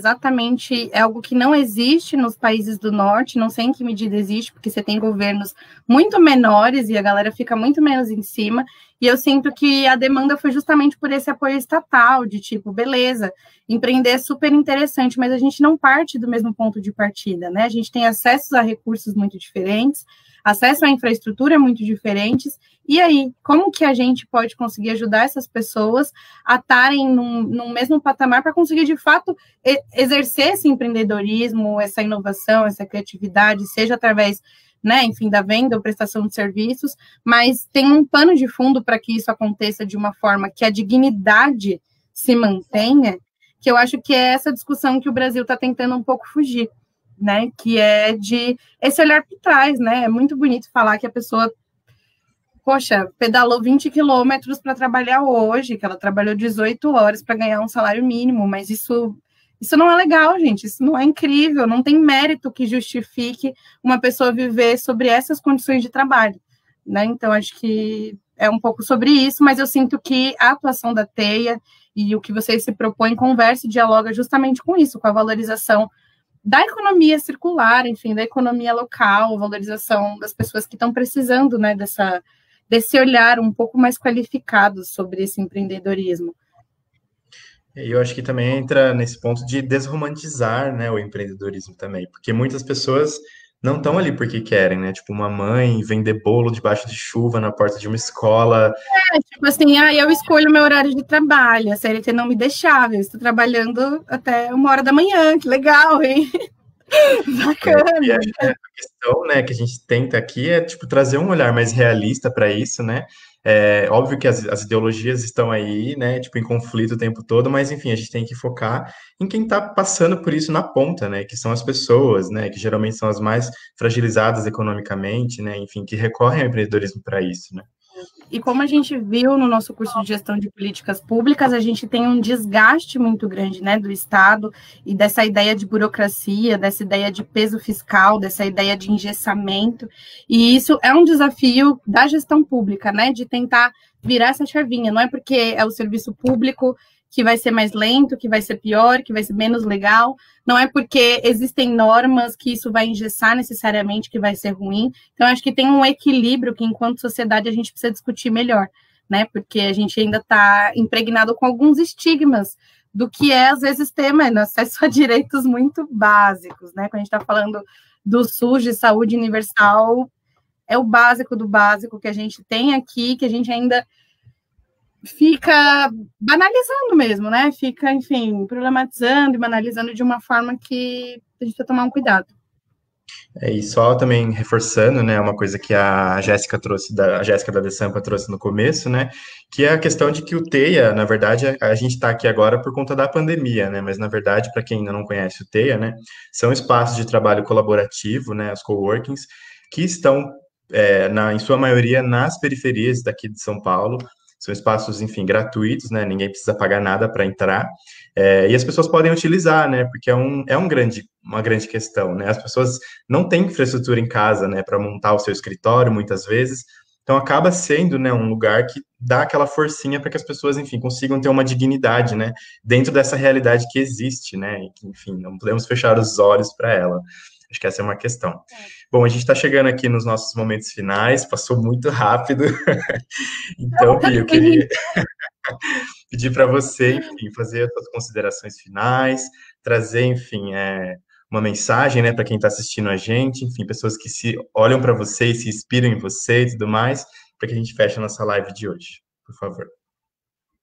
É algo que não existe nos países do norte, não sei em que medida existe, porque você tem governos muito menores e a galera fica muito menos em cima, e eu sinto que a demanda foi justamente por esse apoio estatal, de tipo, beleza, empreender é super interessante, mas a gente não parte do mesmo ponto de partida, né? A gente tem acessos a recursos muito diferentes, acesso à infraestrutura muito diferentes. E aí, como que a gente pode conseguir ajudar essas pessoas a estarem num mesmo patamar para conseguir, de fato, exercer esse empreendedorismo, essa inovação, essa criatividade, seja através, né, enfim, da venda ou prestação de serviços, mas tem um pano de fundo para que isso aconteça de uma forma que a dignidade se mantenha, que eu acho que é essa discussão que o Brasil está tentando um pouco fugir, né, que é de esse olhar por trás, né, é muito bonito falar que a pessoa, poxa, pedalou 20 quilômetros para trabalhar hoje, que ela trabalhou 18 horas para ganhar um salário mínimo, mas isso não é legal, gente, isso não é incrível, não tem mérito que justifique uma pessoa viver sobre essas condições de trabalho, né, então acho que é um pouco sobre isso, mas eu sinto que a atuação da Teia e o que vocês se propõem conversa e dialoga justamente com isso, com a valorização da economia circular, enfim, da economia local, valorização das pessoas que estão precisando, né, desse olhar um pouco mais qualificado sobre esse empreendedorismo. E eu acho que também entra nesse ponto de desromantizar, né, o empreendedorismo também, porque muitas pessoas não estão ali porque querem, né? Tipo, uma mãe vender bolo debaixo de chuva na porta de uma escola. Tipo assim, eu escolho meu horário de trabalho, a CLT não me deixava, eu estou trabalhando até 1h da manhã, que legal, hein? Bacana. E a questão, né, que a gente tenta aqui é, tipo, trazer um olhar mais realista para isso, né? É óbvio que as ideologias estão aí, né, tipo, em conflito o tempo todo, mas, enfim, a gente tem que focar em quem está passando por isso na ponta, né, que são as pessoas, né, que geralmente são as mais fragilizadas economicamente, né, enfim, que recorrem ao empreendedorismo para isso, né? E como a gente viu no nosso curso de gestão de políticas públicas, a gente tem um desgaste muito grande, né, do Estado e dessa ideia de burocracia, dessa ideia de peso fiscal, dessa ideia de engessamento. E isso é um desafio da gestão pública, né, de tentar virar essa chavinha. Não é porque é o serviço público que vai ser mais lento, que vai ser pior, que vai ser menos legal. Não é porque existem normas que isso vai engessar necessariamente, que vai ser ruim. Então, acho que tem um equilíbrio que, enquanto sociedade, a gente precisa discutir melhor, né? Porque a gente ainda está impregnado com alguns estigmas do que é, às vezes, ter, mano, acesso a direitos muito básicos, né? Quando a gente está falando do SUS, de saúde universal, é o básico do básico que a gente tem aqui, que a gente ainda fica banalizando mesmo, né? Fica, enfim, problematizando e banalizando de uma forma que a gente precisa tomar um cuidado. E só também reforçando, né, uma coisa que a Jéssica trouxe, a Jéssica da Desampa trouxe no começo, né, que é a questão de que o TEIA, na verdade, a gente está aqui agora por conta da pandemia, né, mas na verdade, para quem ainda não conhece o TEIA, né, são espaços de trabalho colaborativo, né, os coworkings, que estão, em sua maioria, nas periferias daqui de São Paulo. São espaços, enfim, gratuitos, né? Ninguém precisa pagar nada para entrar. E as pessoas podem utilizar, né? Porque uma grande questão, né? As pessoas não têm infraestrutura em casa, né? Para montar o seu escritório, muitas vezes. Então, acaba sendo, né, um lugar que dá aquela forcinha para que as pessoas, enfim, consigam ter uma dignidade, né? Dentro dessa realidade que existe, né? E que, enfim, não podemos fechar os olhos para ela. Acho que essa é uma questão. Bom, a gente está chegando aqui nos nossos momentos finais, passou muito rápido. Então, Bia, eu queria pedir para você, enfim, fazer as suas considerações finais, trazer, enfim, uma mensagem, né, para quem está assistindo a gente, enfim, pessoas que se olham para você e se inspiram em você e tudo mais, para que a gente feche a nossa live de hoje, por favor.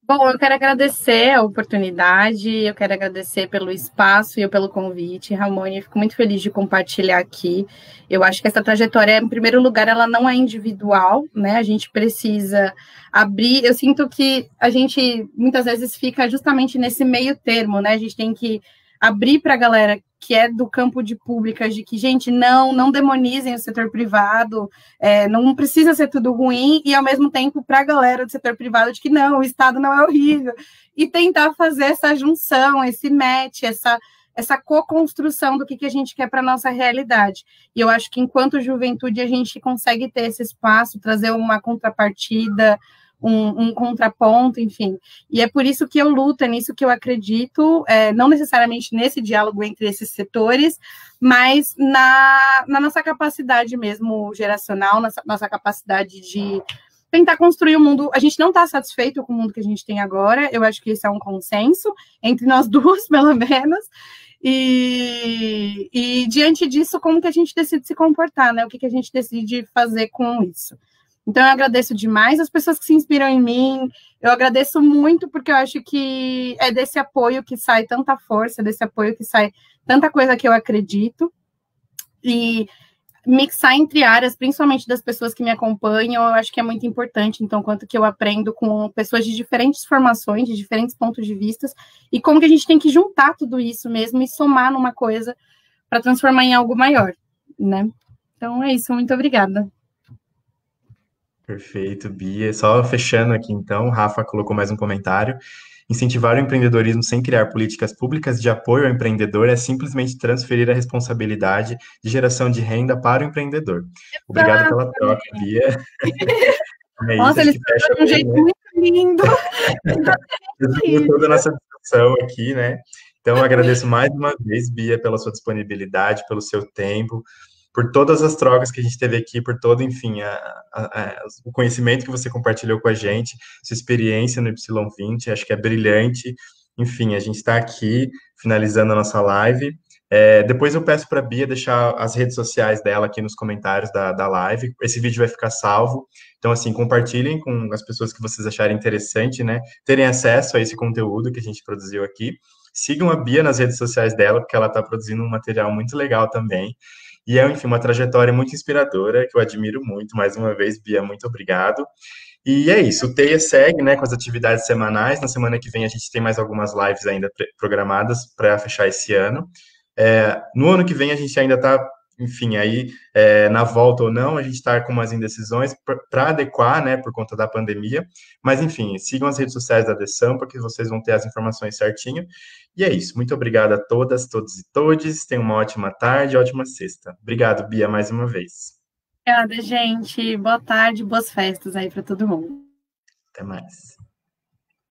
Bom, eu quero agradecer a oportunidade, eu quero agradecer pelo espaço e pelo convite, Ramone, eu fico muito feliz de compartilhar aqui. Eu acho que essa trajetória, em primeiro lugar, ela não é individual, né? A gente precisa abrir, eu sinto que a gente muitas vezes fica justamente nesse meio termo, né? A gente tem que abrir para a galera que é do campo de públicas, de que, gente, não demonizem o setor privado, não precisa ser tudo ruim, e ao mesmo tempo para a galera do setor privado de que não, o Estado não é horrível, e tentar fazer essa junção, esse match, essa co-construção do que a gente quer para a nossa realidade. E eu acho que enquanto juventude a gente consegue ter esse espaço, trazer uma contrapartida, um contraponto, enfim. E é por isso que eu luto, é nisso que eu acredito, não necessariamente nesse diálogo entre esses setores, mas na nossa capacidade mesmo geracional, nossa capacidade de tentar construir um mundo. A gente não está satisfeito com o mundo que a gente tem agora, eu acho que isso é um consenso, entre nós duas, pelo menos, e diante disso, como que a gente decide se comportar, né? O que a gente decide fazer com isso. Então, eu agradeço demais as pessoas que se inspiram em mim, eu agradeço muito porque eu acho que é desse apoio que sai tanta força, desse apoio que sai tanta coisa que eu acredito, e mixar entre áreas, principalmente das pessoas que me acompanham, eu acho que é muito importante, então, quanto que eu aprendo com pessoas de diferentes formações, de diferentes pontos de vista, e como que a gente tem que juntar tudo isso mesmo e somar numa coisa para transformar em algo maior, né? Então é isso, muito obrigada. Perfeito, Bia. Só fechando aqui então, o Rafa colocou mais um comentário. Incentivar o empreendedorismo sem criar políticas públicas de apoio ao empreendedor é simplesmente transferir a responsabilidade de geração de renda para o empreendedor. Obrigado pela troca, Bia. É Nossa, isso, acho eles que fecha fizeram de um bem, jeito né? muito lindo. Resumiu toda a nossa discussão aqui, né? Então, eu agradeço mais uma vez, Bia, pela sua disponibilidade, pelo seu tempo, por todas as trocas que a gente teve aqui, por todo, enfim, o conhecimento que você compartilhou com a gente, sua experiência no Y20, acho que é brilhante. Enfim, a gente está aqui finalizando a nossa live. Depois eu peço para a Bia deixar as redes sociais dela aqui nos comentários da live. Esse vídeo vai ficar salvo. Então, assim, compartilhem com as pessoas que vocês acharem interessante, né? Terem acesso a esse conteúdo que a gente produziu aqui. Sigam a Bia nas redes sociais dela, porque ela está produzindo um material muito legal também. E é, enfim, uma trajetória muito inspiradora, que eu admiro muito. Mais uma vez, Bia, muito obrigado. E é isso, o TEIA segue, né, com as atividades semanais. Na semana que vem a gente tem mais algumas lives ainda programadas para fechar esse ano. No ano que vem a gente ainda está, enfim, aí na volta ou não, a gente está com umas indecisões para adequar, né, por conta da pandemia. Mas, enfim, sigam as redes sociais da Desampa, porque vocês vão ter as informações certinho. E é isso, muito obrigado a todas, todos e todes. Tenham uma ótima tarde, ótima sexta. Obrigado, Bia, mais uma vez. Obrigada, gente. Boa tarde, boas festas aí para todo mundo. Até mais.